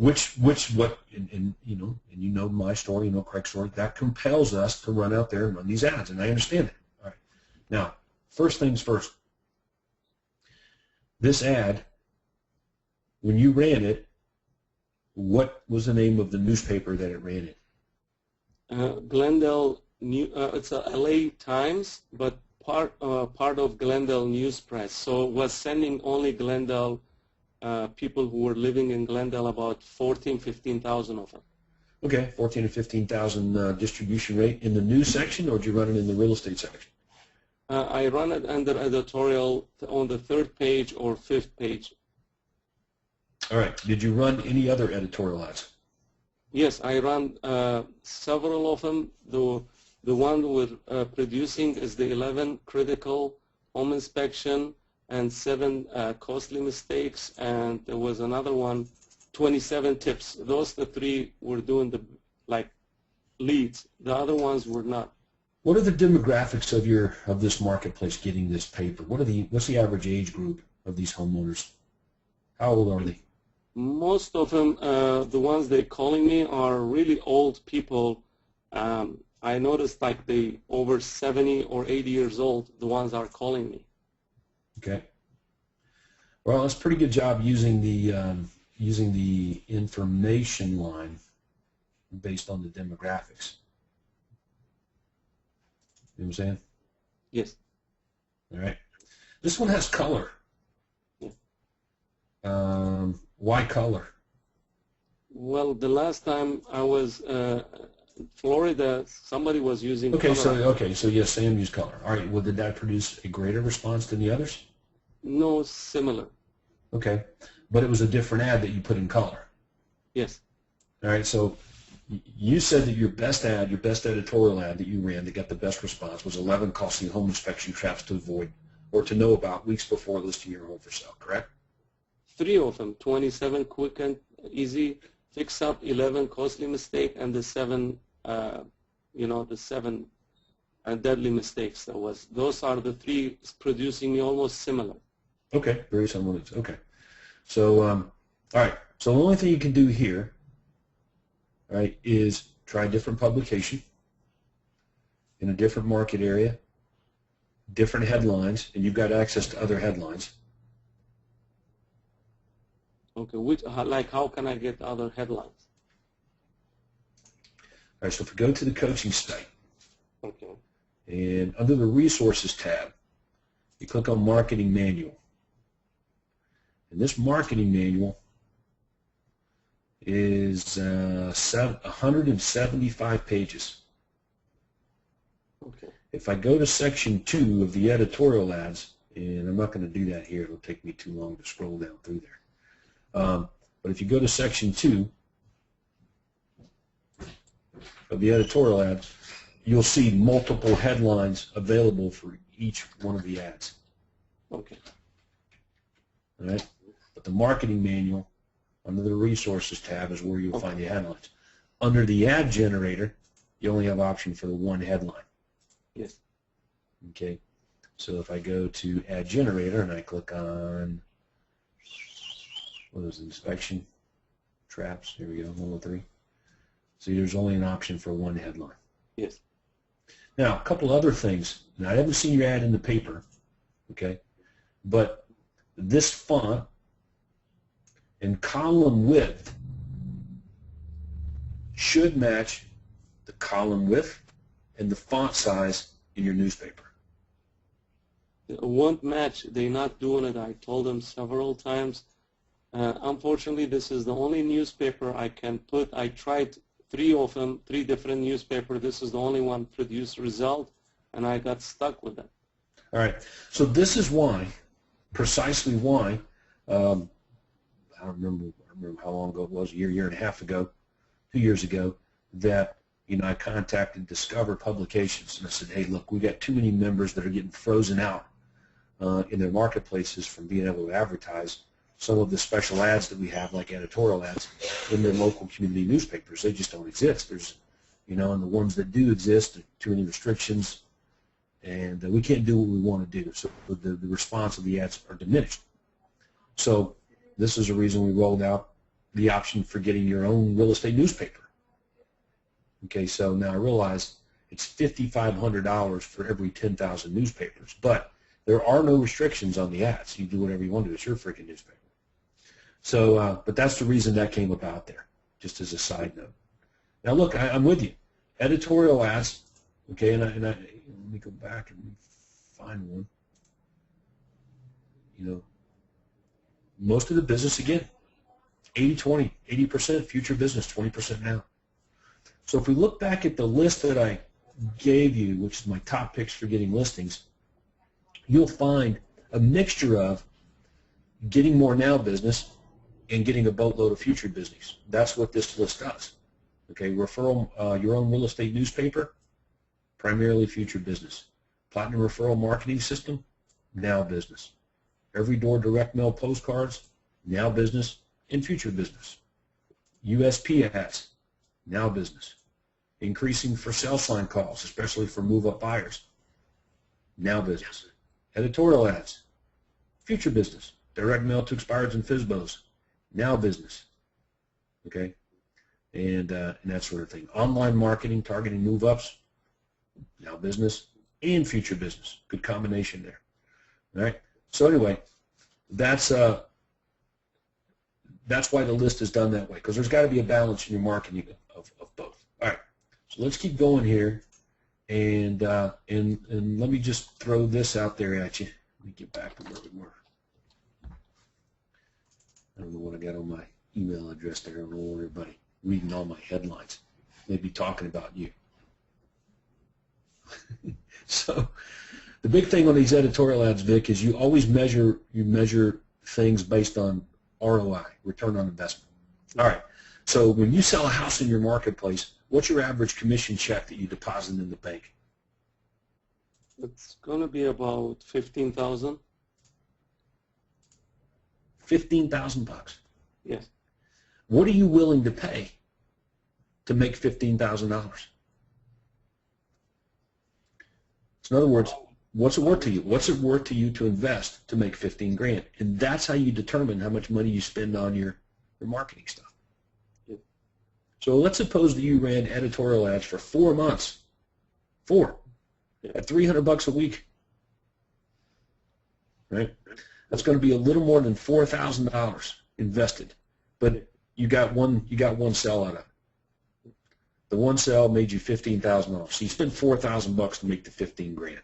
And you know my story, you know Craig's story. That compels us to run out there and run these ads, and I understand it. All right. Now, first things first. This ad, when you ran it, what was the name of the newspaper that it ran in? Glendale it's a LA Times, but part of Glendale News Press. So it was sending only Glendale. People who were living in Glendale, about 15,000 of them. Okay, 14 to 15,000 distribution rate in the news section, or did you run it in the real estate section? I run it under editorial on the 3rd page or 5th page. All right. Did you run any other editorial ads? Yes, I run several of them. The one we're producing is the 11 critical home inspection and 7 costly mistakes, and there was another one, 27 tips. Those the 3 were doing the leads. The other ones were not. What are the demographics of this marketplace getting this paper? What's the average age group of these homeowners? How old are they? Most of them, the ones they're calling me, are really old people. I noticed they over 70 or 80 years old. The ones are calling me. Okay. Well, that's a pretty good job using the information line based on the demographics. You know what I'm saying? Yes. All right. This one has color. Yeah. Why color? Well, the last time I was in Florida, somebody was using color. So yes, Sam used color. All right. Well, did that produce a greater response than the others? No, similar. Okay. But it was a different ad that you put in color. Yes. All right, so you said that your best editorial ad that you ran that got the best response was 11 costly home inspection traps to avoid or to know about weeks before listing your home for sale, correct? 3 of them, 27 quick and easy fix up, 11 costly mistake, and the 7, the 7 deadly mistakes. Those are the 3 producing almost similar. Okay, very similar. Okay, so all right. So the only thing you can do here, all right, is try a different publication in a different market area, different headlines, and you've got access to other headlines. Okay, how can I get other headlines? All right, so if we go to the coaching site, Okay. and under the resources tab, you click on marketing manual. And this marketing manual is 175 pages. Okay. If I go to section 2 of the editorial ads, and I'm not going to do that here, it'll take me too long to scroll down through there. But if you go to section 2 of the editorial ads, you'll see multiple headlines available for each one of the ads. Okay. All right? But the marketing manual under the resources tab is where you'll find the headlines. Under the ad generator, you only have option for the one headline. Yes. Okay. So if I go to ad generator and I click on what is it, inspection traps, here we go, 103. See, there's only an option for one headline. Yes. Now, a couple other things. Now, I haven't seen your ad in the paper, okay, but this font and column width should match the column width and the font size in your newspaper. It won't match. They're not doing it. I told them several times. Unfortunately, this is the only newspaper I can put. I tried 3 of them, 3 different newspapers. This is the only one produced result, and I got stuck with it. All right. So this is why, precisely why, I don't remember how long ago it was, a year and a half ago, 2 years ago, that I contacted Discover Publications and I said, hey, look, we got too many members that are getting frozen out in their marketplaces from being able to advertise some of the special ads that we have, like editorial ads, in their local community newspapers. They just don't exist. There's, and the ones that do exist, too many restrictions, and we can't do what we want to do. So the response of the ads are diminished. So this is a reason we rolled out the option for getting your own real estate newspaper. Okay, so now I realize it's $5,500 for every 10,000 newspapers, but there are no restrictions on the ads. You do whatever you want to do. It's your freaking newspaper. So, but that's the reason that came about there, just as a side note. Now, look, I'm with you. Editorial ads, okay, and let me go back and find one. Most of the business, again, 80-20, 80% future business, 20% now. So if we look back at the list that I gave you, which is my top picks for getting listings, you'll find a mixture of getting more now business and getting a boatload of future business. That's what this list does. Okay, referral, your own real estate newspaper, primarily future business. Platinum referral marketing system, now business. Every door direct mail postcards, now business and future business. USP ads, now business. Increasing for sale sign calls, especially for move-up buyers, now business. Editorial ads, future business. Direct mail to expireds and FSBOs, now business. Okay, and that sort of thing. Online marketing targeting move-ups, now business and future business. Good combination there. All right. So anyway, that's why the list is done that way, because there's got to be a balance in your marketing of both. All right. So let's keep going here, and let me just throw this out there at you. Let me get back to where we were. I don't know what I got on my email address there. I don't know everybody reading all my headlines. They'd be talking about you. So the big thing on these editorial ads, Vic, is you always measure things based on ROI, return on investment. All right. So when you sell a house in your marketplace, what's your average commission check that you deposit in the bank? It's going to be about 15,000. 15,000 bucks. Yes. What are you willing to pay to make $15,000? So in other words, what's it worth to you? What's it worth to you to invest to make 15 grand? And that's how you determine how much money you spend on your marketing stuff. Yep. So let's suppose that you ran editorial ads for 4 months. 4. Yep. At $300 a week. Right? That's going to be a little more than $4,000 invested. But you got one sell out of it. The one sell made you $15,000. So you spent $4,000 to make the 15 grand.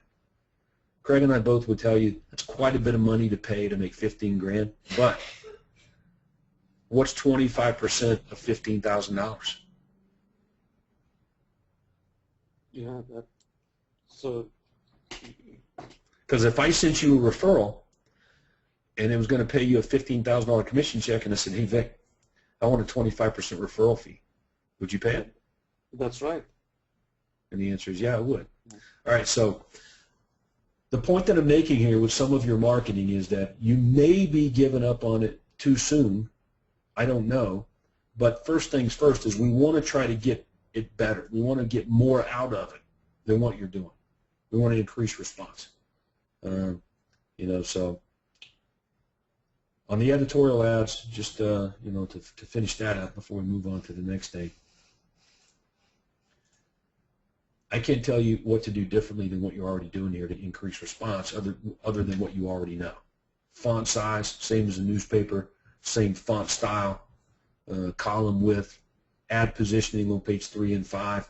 Craig and I both would tell you that's quite a bit of money to pay to make 15 grand. But what's 25% of $15,000? Yeah, so. Because if I sent you a referral and it was going to pay you a $15,000 commission check and I said, hey, Vic, I want a 25% referral fee, would you pay it? That's right. And the answer is, yeah, I would. All right, so the point that I'm making here with some of your marketing is that you may be giving up on it too soon. I don't know. But first things first is we want to try to get it better. We want to get more out of it than what you're doing. We want to increase response. So on the editorial ads, just, to finish that up before we move on to the next day, I can't tell you what to do differently than what you're already doing here to increase response other than what you already know. Font size, same as a newspaper, same font style, column width, ad positioning on page 3 and 5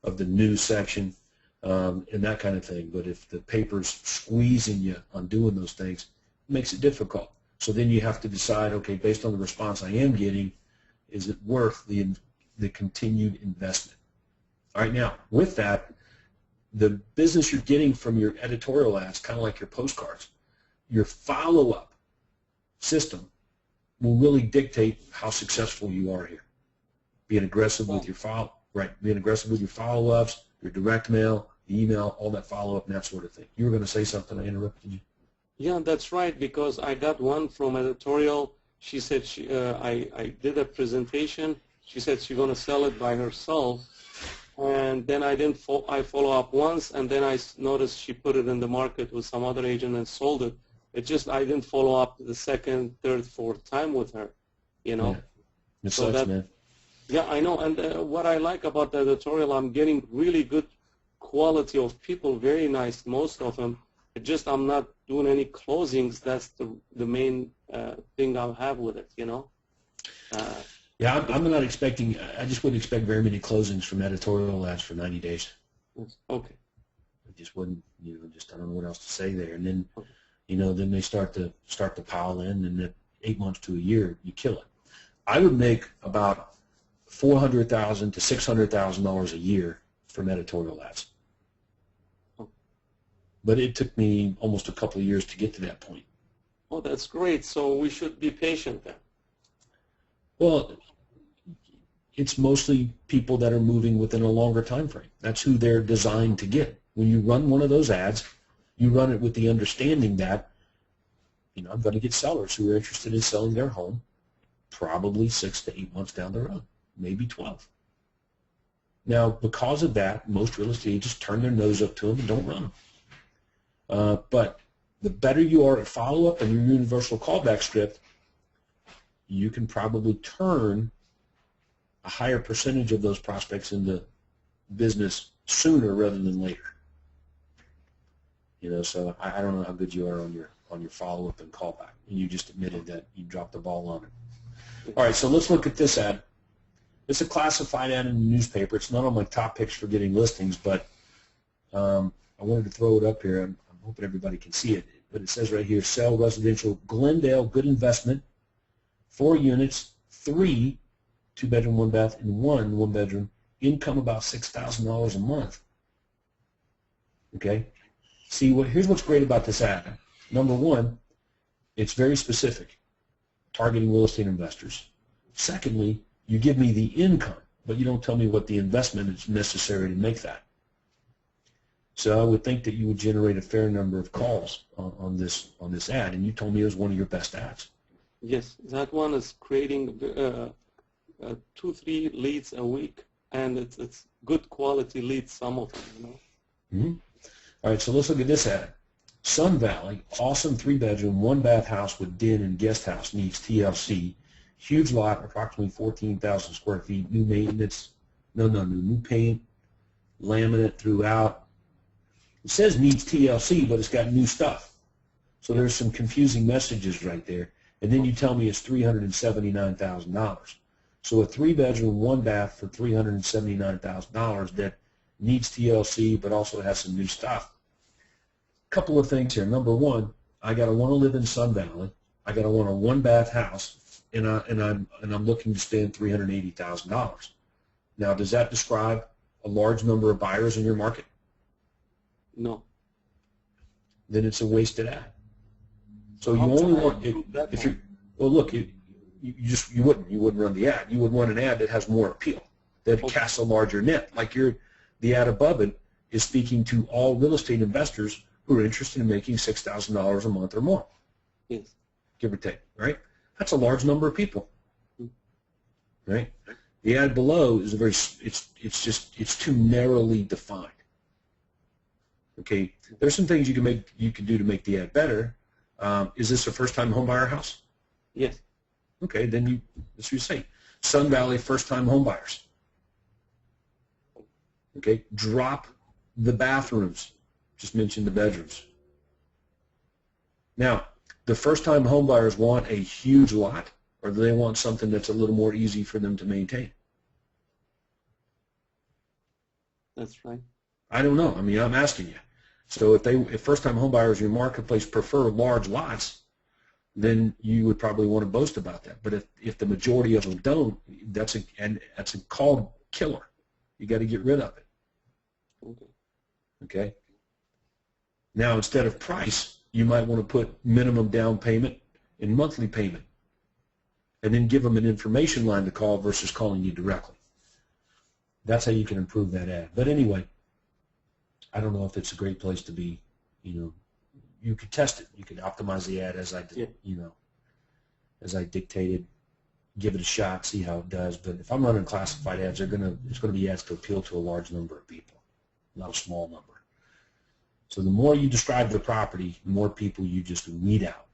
of the news section, and that kind of thing. But if the paper's squeezing you on doing those things, it makes it difficult. So then you have to decide, okay, based on the response I am getting, is it worth the continued investment? All right, now, with that, the business you're getting from your editorial ads, kind of like your postcards, your follow-up system will really dictate how successful you are here. Being aggressive with your being aggressive with your follow-ups, your direct mail, the email, all that follow-up and that sort of thing. You were going to say something, I interrupted you. Yeah, that's right, because I got one from editorial. She said I did a presentation. She said she's going to sell it by herself. And then I follow up once, and then I noticed she put it in the market with some other agent and sold it. I didn't follow up the second, third, fourth time with her, Yeah. It sucks, man. Yeah, I know. And what I like about the editorial, I'm getting really good quality of people, very nice, most of them. I'm not doing any closings. That's the main thing I have with it, Yeah, I'm not expecting, I just wouldn't expect very many closings from editorial ads for 90 days. Okay. I just wouldn't, I don't know what else to say there. And then, then they start to pile in, and at 8 months to a year, you kill it. I would make about $400,000 to $600,000 a year from editorial ads. But it took me almost a couple of years to get to that point. Oh, that's great. So we should be patient then. Well, it's mostly people that are moving within a longer time frame. That's who they're designed to get. When you run one of those ads, you run it with the understanding that, I'm going to get sellers who are interested in selling their home probably 6 to 8 months down the road, maybe 12. Now, because of that, most real estate agents turn their nose up to them and don't run them. But the better you are at follow-up and your universal callback script, you can probably turn a higher percentage of those prospects into business sooner rather than later. So I don't know how good you are on your follow-up and callback. And you just admitted that you dropped the ball on it. All right, so let's look at this ad. It's a classified ad in the newspaper. It's not on my top picks for getting listings, but I wanted to throw it up here. I'm hoping everybody can see it. But it says right here, sell residential, Glendale, good investment, 4 units, 3 2-bedroom, 1-bath, and 1 1-bedroom, income about $6,000 a month. Okay? See, here's what's great about this ad. Number one, it's very specific, targeting real estate investors. Secondly, you give me the income, but you don't tell me what the investment is necessary to make that. So I would think that you would generate a fair number of calls on this ad, and you told me it was one of your best ads. Yes, that one is creating 2-3 leads a week, and it's good quality leads, some of them, you know. Mm-hmm. All right, so let's look at this ad. Sun Valley, awesome 3-bedroom, 1-bath house with den and guest house, needs TLC. Huge lot, approximately 14,000 square feet, new maintenance, new paint, laminate throughout. It says needs TLC, but it's got new stuff. So there's some confusing messages right there. And then you tell me it's $379,000. So a 3-bedroom, 1-bath for $379,000 that needs TLC, but also has some new stuff. Couple of things here. Number one, I gotta want to live in Sun Valley. I gotta want a 1-bath house, and I'm looking to spend $380,000. Now, does that describe a large number of buyers in your market? No. Then it's a wasted ad. So you only want if you well look you wouldn't run the ad. You would want an ad that has more appeal, that casts a larger net. Like the ad above it is speaking to all real estate investors who are interested in making $6,000 a month or more. Yes. Give or take, right? That's a large number of people, right? The ad below is it's too narrowly defined. Okay, there's some things you can do to make the ad better. Is this a first-time homebuyer house? Yes. Okay, then that's what you say. Sun Valley first-time homebuyers. Okay, drop the bathrooms. Just mention the bedrooms. Now, the first-time homebuyers want a huge lot, or do they want something that's a little more easy for them to maintain? That's right. I don't know. I mean, I'm asking you. So if first-time homebuyers in your marketplace prefer large lots, then you would probably want to boast about that. But if the majority of them don't, that's a called killer. You got to get rid of it. Okay. Now, instead of price, you might want to put minimum down payment and monthly payment, and then give them an information line to call versus calling you directly. That's how you can improve that ad. But anyway, I don't know if it's a great place to be. You know, you could test it. You could optimize the ad as I did, as I dictated. Give it a shot, see how it does. But if I'm running classified ads, it's going to be ads to appeal to a large number of people, not a small number. So the more you describe the property, the more people you just weed out.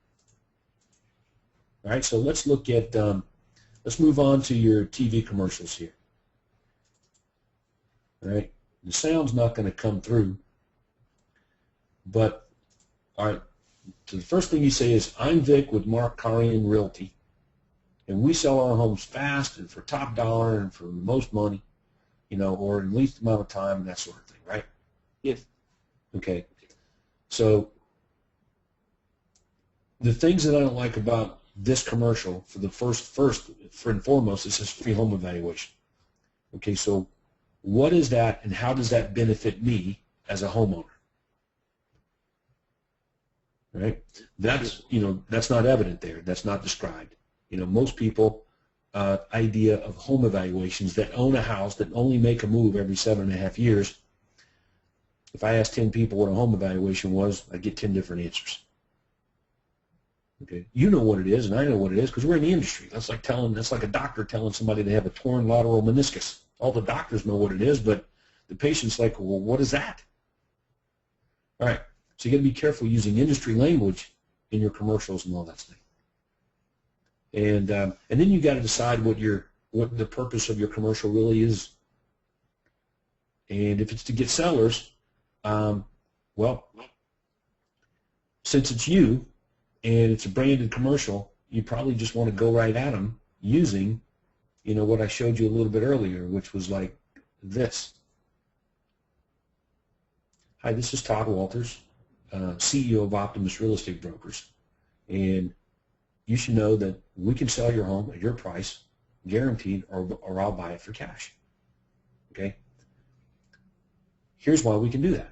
All right, so let's look at, let's move on to your TV commercials here. All right, the sound's not going to come through, but, all right, so the first thing you say is, I'm Vic with Mark Karian Realty, and we sell our homes fast and for top dollar and for the most money, or in the least amount of time and that sort of thing, right? Yes. Okay, so the things that I don't like about this commercial, for the first and foremost, it says free home evaluation. Okay, so what is that, and how does that benefit me as a homeowner? Right? That's that's not evident there. That's not described. Most people idea of home evaluations that own a house that only make a move every 7.5 years. If I asked 10 people what a home evaluation was, I'd get 10 different answers. Okay, you know what it is, and I know what it is because we're in the industry. That's like a doctor telling somebody they have a torn lateral meniscus. All the doctors know what it is, but the patient's like, well, what is that? All right, so you got to be careful using industry language in your commercials and all that stuff. And then you got to decide what the purpose of your commercial really is. And if it's to get sellers, well, since it's you and it's a branded commercial, you probably just want to go right at them using, what I showed you a little bit earlier, which was like this. Hi, this is Todd Walters, CEO of Optimus Real Estate Brokers, and you should know that we can sell your home at your price, guaranteed, or I'll buy it for cash. Okay? Here's why we can do that.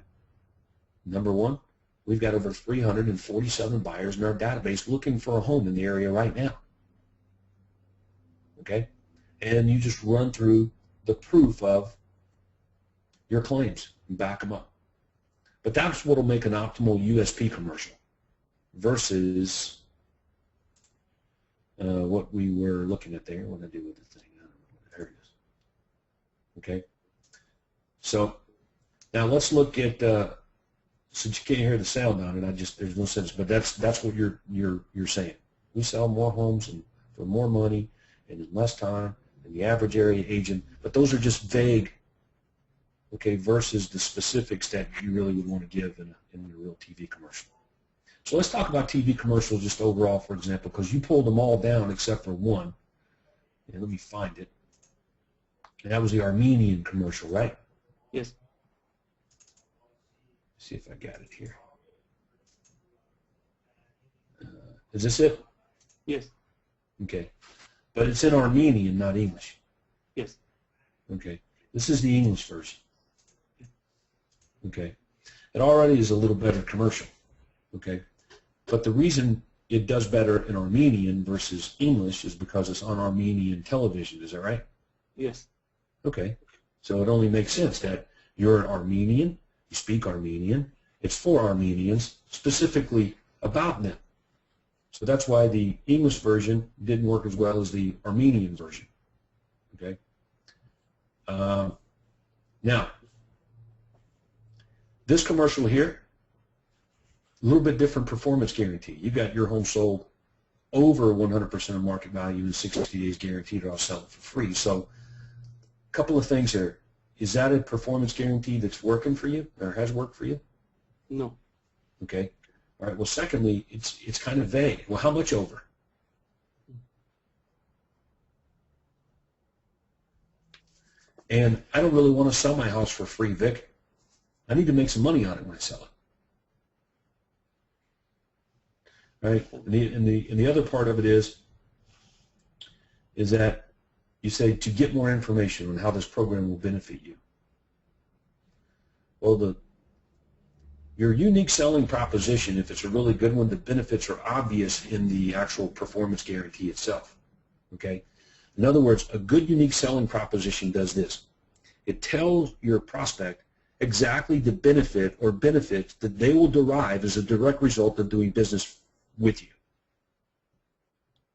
Number one, we've got over 347 buyers in our database looking for a home in the area right now. Okay? and you just run through the proof of your claims and back them up. But that's what will make an optimal USP commercial versus what we were looking at there. What did I do with the thing? I don't know. There it is. Okay. So now let's look at. Since you can't hear the sound on it, there's no sense. But that's what you're saying. We sell more homes and for more money and in less time than the average area agent. But those are just vague. Okay, versus the specifics that you really would want to give in a real TV commercial. So let's talk about TV commercials just overall, for example, because you pulled them all down except for one. And let me find it. And that was the Armenian commercial, right? Yes. See if I got it here. Is this it? Yes. Okay. But it's in Armenian, not English. Yes. Okay. This is the English version. Okay. It already is a little better commercial. Okay. But the reason it does better in Armenian versus English is because it's on Armenian television. Is that right? Yes. Okay. So it only makes sense that you're an Armenian, you speak Armenian, it's for Armenians, specifically about them. So that's why the English version didn't work as well as the Armenian version. Okay. Now, this commercial here, a little bit different performance guarantee. You got your home sold over 100% of market value in 60 days guaranteed, or I'll sell it for free. So a couple of things here. Is that a performance guarantee that's working for you or has worked for you? No. Okay. All right. Well, secondly, it's kind of vague. Well, how much over? And I don't really want to sell my house for free, Vic. I need to make some money on it when I sell it. Right? And the other part of it is that you say to get more information on how this program will benefit you. Well, your unique selling proposition, if it's a really good one, the benefits are obvious in the actual performance guarantee itself. Okay? In other words, a good unique selling proposition does this. It tells your prospect exactly the benefit or benefits that they will derive as a direct result of doing business with you.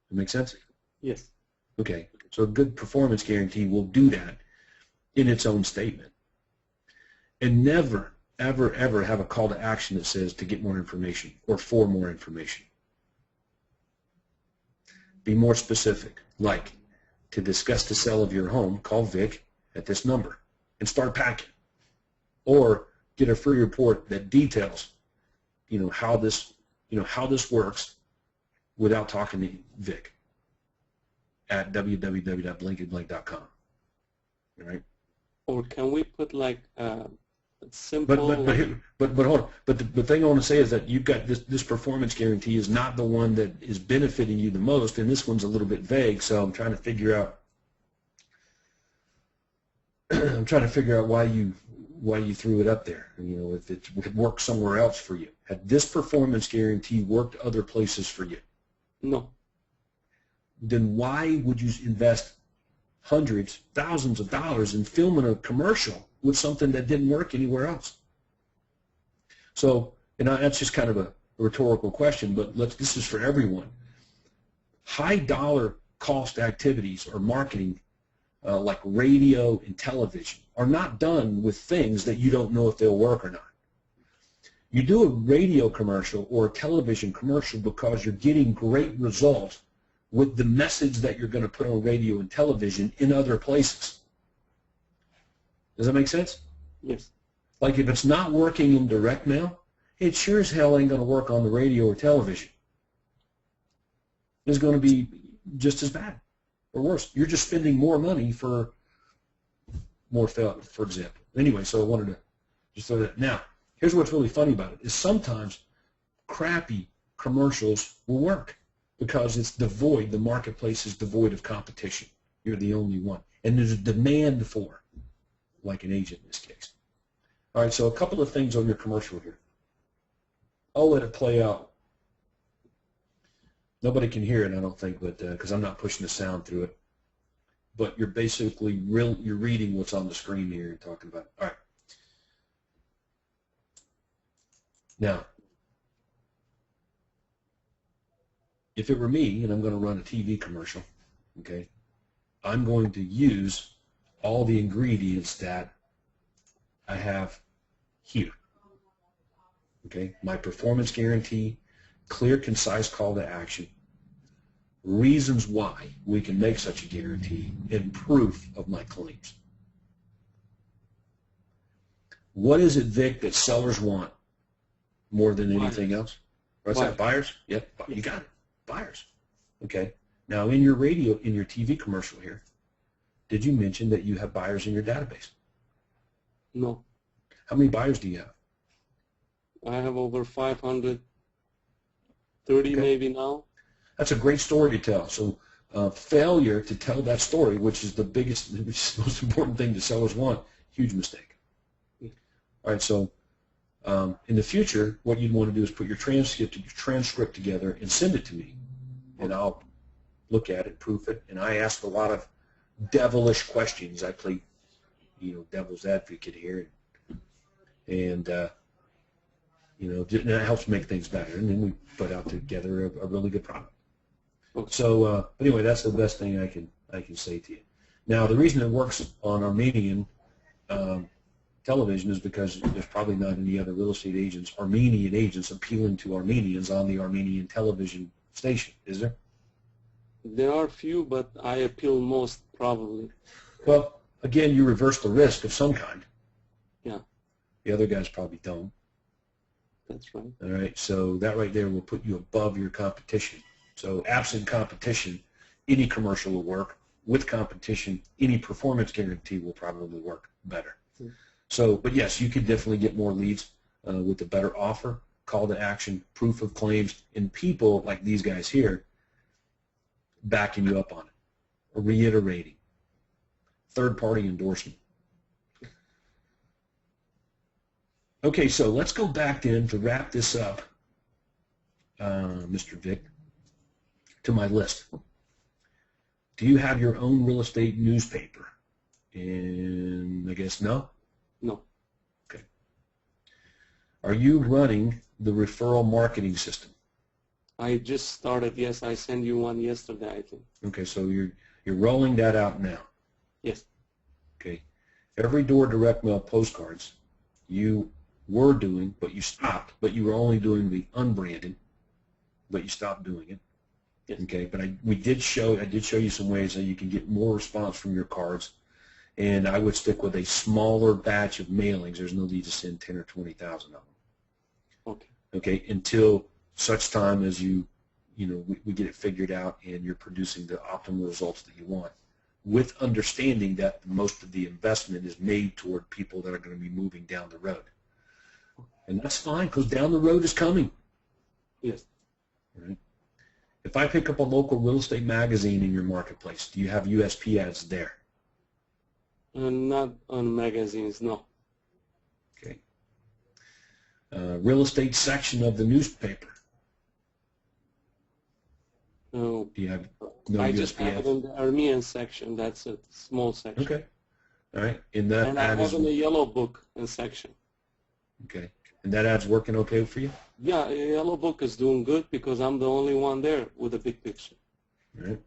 That make sense? Yes. Okay. So a good performance guarantee will do that in its own statement. And never, ever, ever have a call to action that says to get more information or for more information. Be more specific, like to discuss the sale of your home, call Vic at this number and start packing. Or get a free report that details, how this works without talking to Vic at www.blankandblank.com. All right. Or can we put like simple? But hold on. But the thing I want to say is that you've got this performance guarantee is not the one that is benefiting you the most, and this one's a little bit vague. So I'm trying to figure out. Why you threw it up there. If it would work somewhere else for you. Had this performance guarantee worked other places for you? No. Then why would you invest hundreds, thousands of dollars in filming a commercial with something that didn't work anywhere else? So, that's just kind of a rhetorical question, but this is for everyone. High dollar cost activities or marketing like radio and television are not done with things that you don't know if they'll work or not. You do a radio commercial or a television commercial because you're getting great results with the message that you're going to put on radio and television in other places. Does that make sense? Yes. Like if it's not working in direct mail, it sure as hell ain't going to work on the radio or television. It's going to be just as bad or worse. You're just spending more money for more failure, for example. Anyway, so I wanted to just throw that. Now, here's what's really funny about it is sometimes crappy commercials will work because it's devoid, the marketplace is devoid of competition. You're the only one. And there's a demand for, like an agent in this case. All right, so a couple of things on your commercial here. I'll let it play out. Nobody can hear it, I don't think, but because I'm not pushing the sound through it. but you're basically you're reading what's on the screen here and talking about it. All right. Now, if it were me and I'm going to run a TV commercial, okay, I'm going to use all the ingredients that I have here. Okay, my performance guarantee, clear, concise call to action, reasons why we can make such a guarantee, and proof of my claims. What is it, Vic, that sellers want more than anything else? What's that, buyers? Yep, you got it, buyers. Okay, now in your TV commercial here, did you mention that you have buyers in your database? No. How many buyers do you have? I have over 530 maybe now. That's a great story to tell. So failure to tell that story, which is the most important thing that sellers want, huge mistake. All right, so in the future, what you'd want to do is put your transcript together and send it to me, and I'll look at it, proof it, and I ask a lot of devilish questions. I play, devil's advocate here, and that helps make things better, and then we put out together a really good product. Okay. So anyway, that's the best thing I can say to you. Now, the reason it works on Armenian television is because there's probably not any other real estate agents, Armenian agents, appealing to Armenians on the Armenian television station, is there? There are few, but I appeal most probably. Well, again, you reverse the risk of some kind. Yeah. The other guys probably don't. That's right. All right, so that right there will put you above your competition. So absent competition, any commercial will work. With competition, any performance guarantee will probably work better. So, but yes, you could definitely get more leads with a better offer, call to action, proof of claims, and people like these guys here backing you up on it, or reiterating, third-party endorsement. Okay, so let's go back then to wrap this up, Mr. Vic, to my list. Do you have your own real estate newspaper? And I guess no? No. Okay. Are you running the referral marketing system? I just started, yes. I sent you one yesterday, I think. Okay, so you're rolling that out now. Yes. Okay. Every door direct mail postcards you were doing, but you stopped, but you were only doing the unbranded, but you stopped doing it. Yes. Okay, but I did show you some ways that you can get more response from your cards, and I would stick with a smaller batch of mailings. There's no need to send 10 or 20,000 of them. Okay. Okay, until such time as we get it figured out and you're producing the optimal results that you want, with understanding that most of the investment is made toward people that are going to be moving down the road. And that's fine, because down the road is coming. Yes. Right? If I pick up a local real estate magazine in your marketplace, do you have USP ads there? Not on magazines, no. Okay. Real estate section of the newspaper. No. Do you have no I USP just have ads? it in the Armenian section. That's a small section. Okay. All right. And that And I ad have is in the yellow book section. okay. And that ad's working okay for you? Yeah, yellow book is doing good because I'm the only one there with a big picture. All right.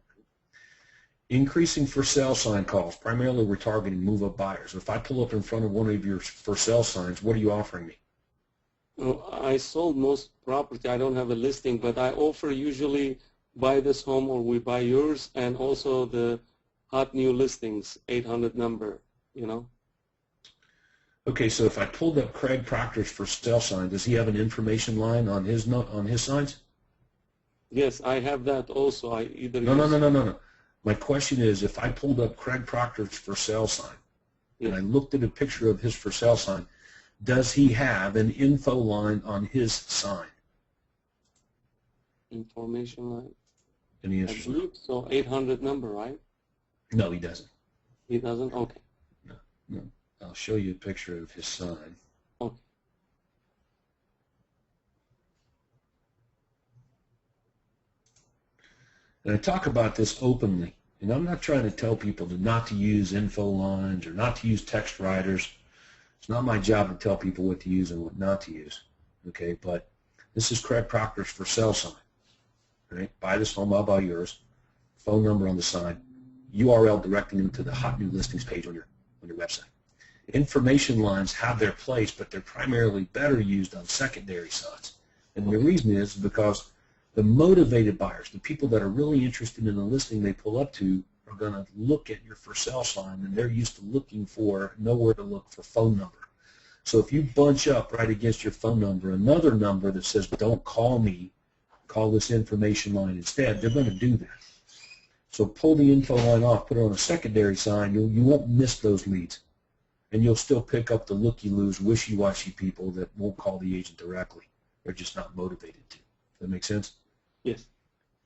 Increasing for sale sign calls. Primarily, we're targeting move-up buyers. If I pull up in front of one of your for sale signs, what are you offering me? I sold most property. I don't have a listing, but I offer usually buy this home or we buy yours, and also the hot new listings, 800 number, Okay, so if I pulled up Craig Proctor's for sale sign, does he have an information line on his signs? Yes, I have that also. I either No. My question is, if I pulled up Craig Proctor's for sale sign, and I looked at a picture of his for sale sign, does he have an info line on his sign? Information line. Any I answers? believe so. 800 number, right? No, he doesn't. He doesn't. Okay. No. I'll show you a picture of his sign. Okay. And I talk about this openly And I'm not trying to tell people not to use info lines or not to use text writers. It's not my job to tell people what to use and what not to use. Okay, but this is Craig Proctor's for sale sign. Right? Buy this home, I'll buy yours. Phone number on the sign. URL directing them to the hot new listings page on your website. Information lines have their place, but they're primarily better used on secondary sites. And the reason is because the motivated buyers, the people that are really interested in the listing they pull up to, are going to look at your for sale sign, and they're used to looking for, know where to look for phone number. So if you bunch up right against your phone number another number that says, don't call me, call this information line instead, they're going to do that. So pull the info line off, put it on a secondary sign, you won't miss those leads. And you'll still pick up the looky-loos, wishy-washy people that won't call the agent directly. They're just not motivated to. Does that make sense? Yes.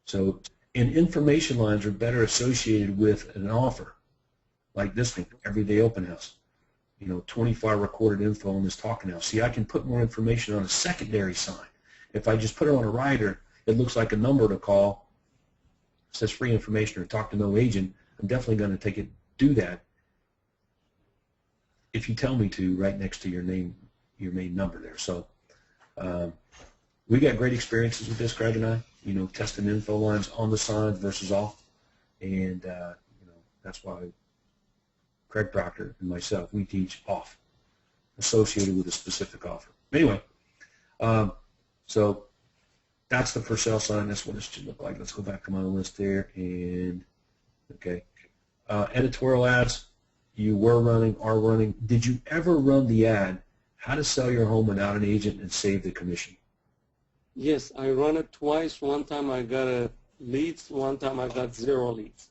So, and information lines are better associated with an offer, like this one, everyday open house. 25 recorded info on this talking house. See, I can put more information on a secondary sign. If I just put it on a rider, it looks like a number to call. It says free information or talk to no agent. I'm definitely going to do that if you tell me to, right next to your name, your main number there. So we got great experiences with this, Craig and I, testing info lines on the signs versus off. And, that's why Craig Proctor and myself, we teach off, associated with a specific offer. Anyway, so that's the for sale sign. That's what it should look like. Let's go back to my list there. And, okay, editorial ads. You were running, are running. Did you ever run the ad, how to sell your home without an agent and save the commission? Yes, I run it twice. One time I got leads, one time I got 0 leads.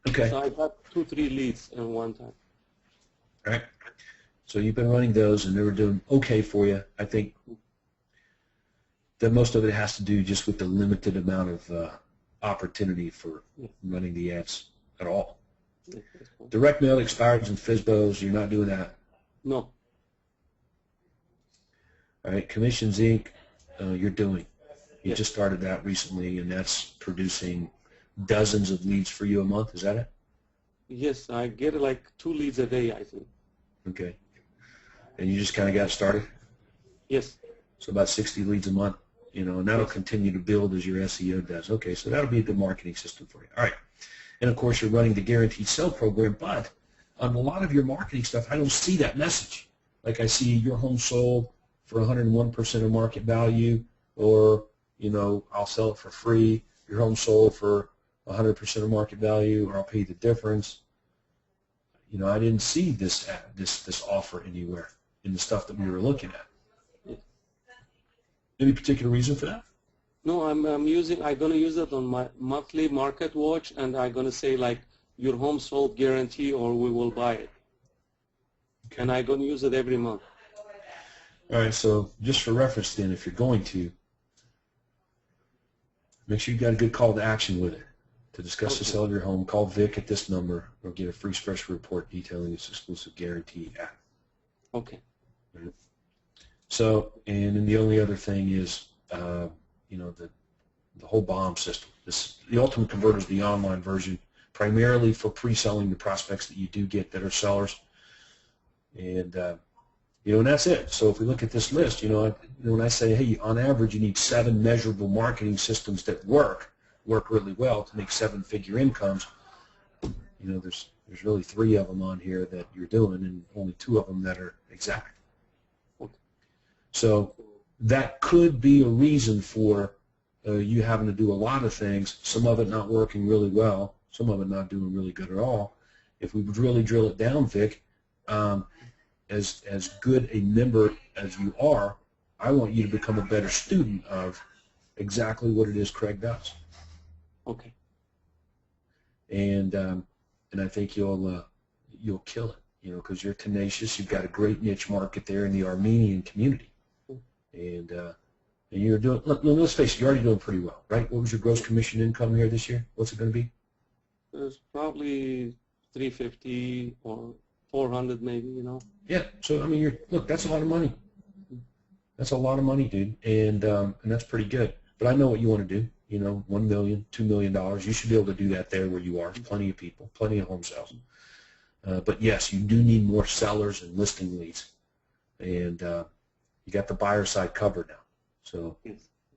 Okay. So I got 2-3 leads in one time. All right. So you've been running those, and they were doing okay for you. I think that most of it has to do just with the limited amount of opportunity for running the ads at all. Direct mail, expireds, and FSBOs, you're not doing that? No. All right, Commissions Inc., you're doing. You just started that recently, and that's producing dozens of leads for you a month. Is that it? Yes, I get like 2 leads a day, I think. Okay. And you just kind of got started? Yes. So about 60 leads a month, and that'll continue to build as your SEO does. Okay, so that'll be a good marketing system for you. All right. And, of course, you're running the Guaranteed Sale program, but on a lot of your marketing stuff, I don't see that message. Like I see your home sold for 101% of market value, or, I'll sell it for free. Your home sold for 100% of market value, or I'll pay the difference. I didn't see this offer anywhere in the stuff that we were looking at. Any particular reason for that? No, I'm going to use it on my monthly market watch, and I'm going to say like your home sold guarantee, or we will buy it. Okay. And I'm going to use it every month. All right, so just for reference then, if you're going to, make sure you got a good call to action with it. To discuss the sale of your home, call Vic at this number or get a free special report detailing this exclusive guarantee app. Okay. Right. So, and then the only other thing is, the whole BOMB system. The Ultimate Converter is the online version, primarily for pre-selling the prospects that you do get that are sellers. And, and that's it. So if we look at this list, when I say, hey, on average you need 7 measurable marketing systems that work really well to make 7-figure incomes, there's really 3 of them on here that you're doing, and only 2 of them that are exact. So that could be a reason for you having to do a lot of things, some of it not working really well, some of it not doing really good at all. If we would really drill it down, Vic, as good a member as you are, I want you to become a better student of exactly what it is Craig does. Okay. And I think you'll kill it, because you're tenacious. You've got a great niche market there in the Armenian community, and you're doing. Let's face it, you're already doing pretty well, right? What was your gross commission income here this year? What's it going to be? It's probably 350 or 400, maybe. Yeah. So I mean, look, that's a lot of money. That's a lot of money, dude, and that's pretty good. But I know what you want to do. you know, $1 million, $2 million. You should be able to do that there where you are. There's plenty of people, plenty of home sales. But yes, you do need more sellers and listing leads. And you got the buyer side covered now. So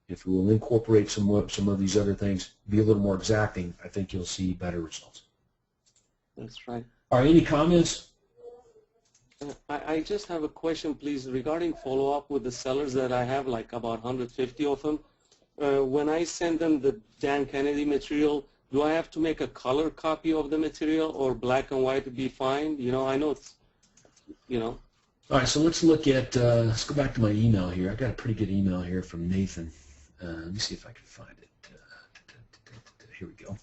if we will incorporate some of these other things, be a little more exacting, I think you'll see better results. That's right. All right, any comments? I just have a question, please, regarding follow-up with the sellers that I have, like about 150 of them. When I send them the Dan Kennedy material, do I have to make a color copy of the material, or black and white would be fine? You know, I know it's, you know. All right, so let's look at, let's go back to my email here. I got a pretty good email here from Nathan. Let me see if I can find it. Here we go.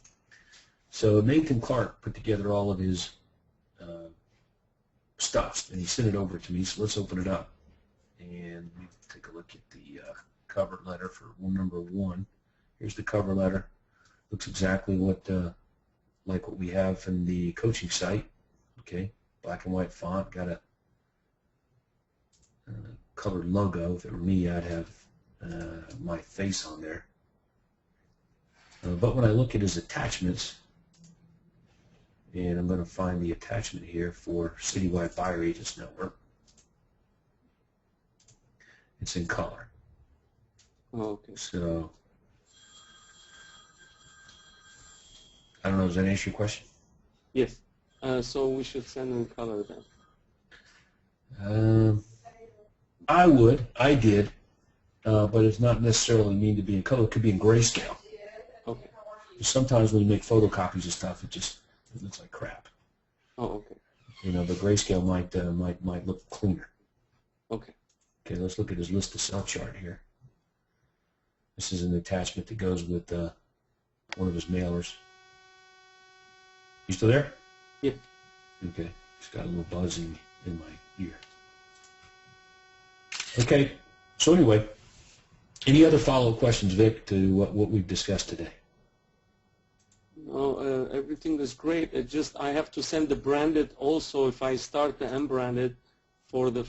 So Nathan Clark put together all of his stuff, and he sent it over to me, so let's open it up. And we take a look at the cover letter for number 1. Here's the cover letter. Looks exactly what like what we have in the coaching site. Okay, black and white font, got a colored logo. If it were me, I'd have my face on there. But when I look at his attachments, and I'm going to find the attachment here for Citywide Buyer Agents Network, it's in color. Oh, okay. So, I don't know, does that answer your question? Yes. So we should send in color then. I did, but it's not necessarily need to be in color. It could be in grayscale. Okay. Sometimes when you make photocopies of stuff, it looks like crap. Oh, okay. You know, the grayscale might look cleaner. Okay. Okay, let's look at his list to sell chart here. This is an attachment that goes with one of his mailers. You still there? Yeah. Okay. Just got a little buzzing in my ear. Okay. So anyway, any other follow-up questions, Vic, to what we've discussed today? No, everything is great. It just I have to send the branded also if I start the unbranded for the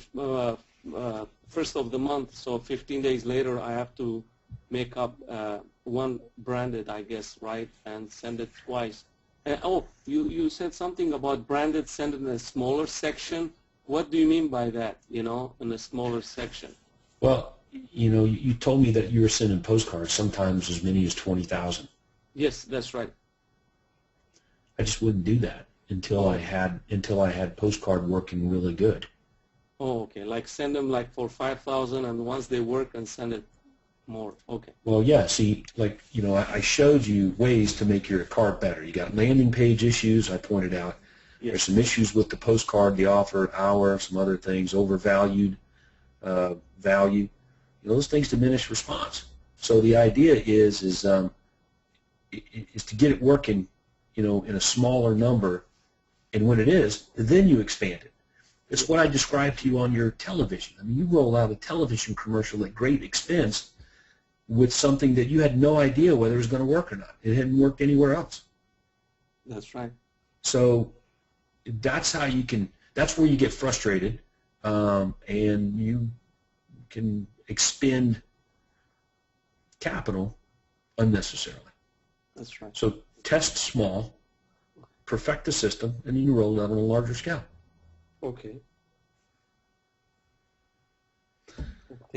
first of the month. So 15 days later, I have to make up one branded, I guess, right, and send it twice. Oh, you said something about branded send in a smaller section. What do you mean by that, you know, in a smaller section? Well, you know, you told me that you were sending postcards, sometimes as many as 20,000. Yes, that's right. I just wouldn't do that until I had postcard working really good. Oh, okay. Like send them like for 5,000, and once they work, and send it more. Okay. Well, yeah. See, like, you know, I showed you ways to make your card better. You got landing page issues. I pointed out. Yes. There's some issues with the postcard, the offer, hour, some other things, overvalued value. You know, those things diminish response. So the idea is to get it working, you know, in a smaller number, and when it is, then you expand it. It's what I described to you on your television. I mean, you roll out a television commercial at great expense with something that you had no idea whether it was going to work or not. It hadn't worked anywhere else. That's right. So that's how you can. That's where you get frustrated, and you can expend capital unnecessarily. That's right. So test small, perfect the system, and then you roll it out on a larger scale. Okay.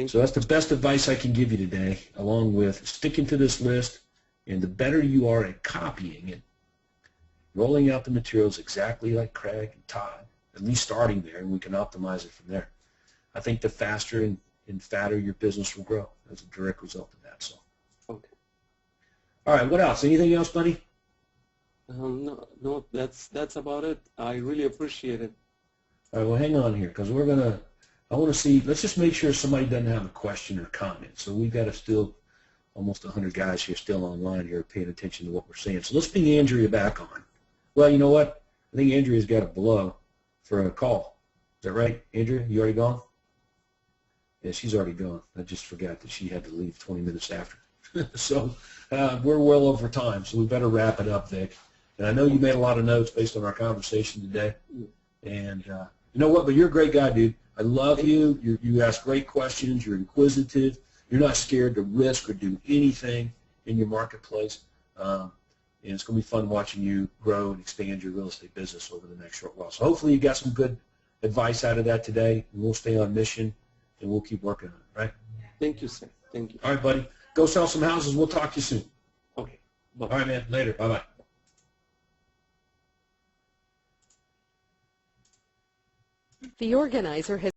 So that's the best advice I can give you today, along with sticking to this list, and the better you are at copying it, rolling out the materials exactly like Craig and Todd, at least starting there, and we can optimize it from there. I think the faster and fatter your business will grow as a direct result of that. So. Okay. All right, what else? Anything else, buddy? No, that's about it. I really appreciate it. All right, well, hang on here, because I want to see, let's just make sure somebody doesn't have a question or comment. So we've got still almost 100 guys here still online here paying attention to what we're saying. So let's bring Andrea back on. Well, you know what? I think Andrea's got a blow for a call. Is that right, Andrea? You already gone? Yeah, she's already gone. I just forgot that she had to leave 20 minutes after. So we're well over time, so we better wrap it up, Vic. And I know you made a lot of notes based on our conversation today. And you know what? But you're a great guy, dude. I love you. You ask great questions. You're inquisitive. You're not scared to risk or do anything. in your marketplace. And it's going to be fun watching you grow and expand your real estate business over the next short while. So hopefully you got some good advice out of that today. And we'll stay on mission, and we'll keep working on it, right? Thank you, sir. Thank you. All right, buddy. Go sell some houses. We'll talk to you soon. Okay. Bye. All right, man. Later. Bye-bye. The organizer has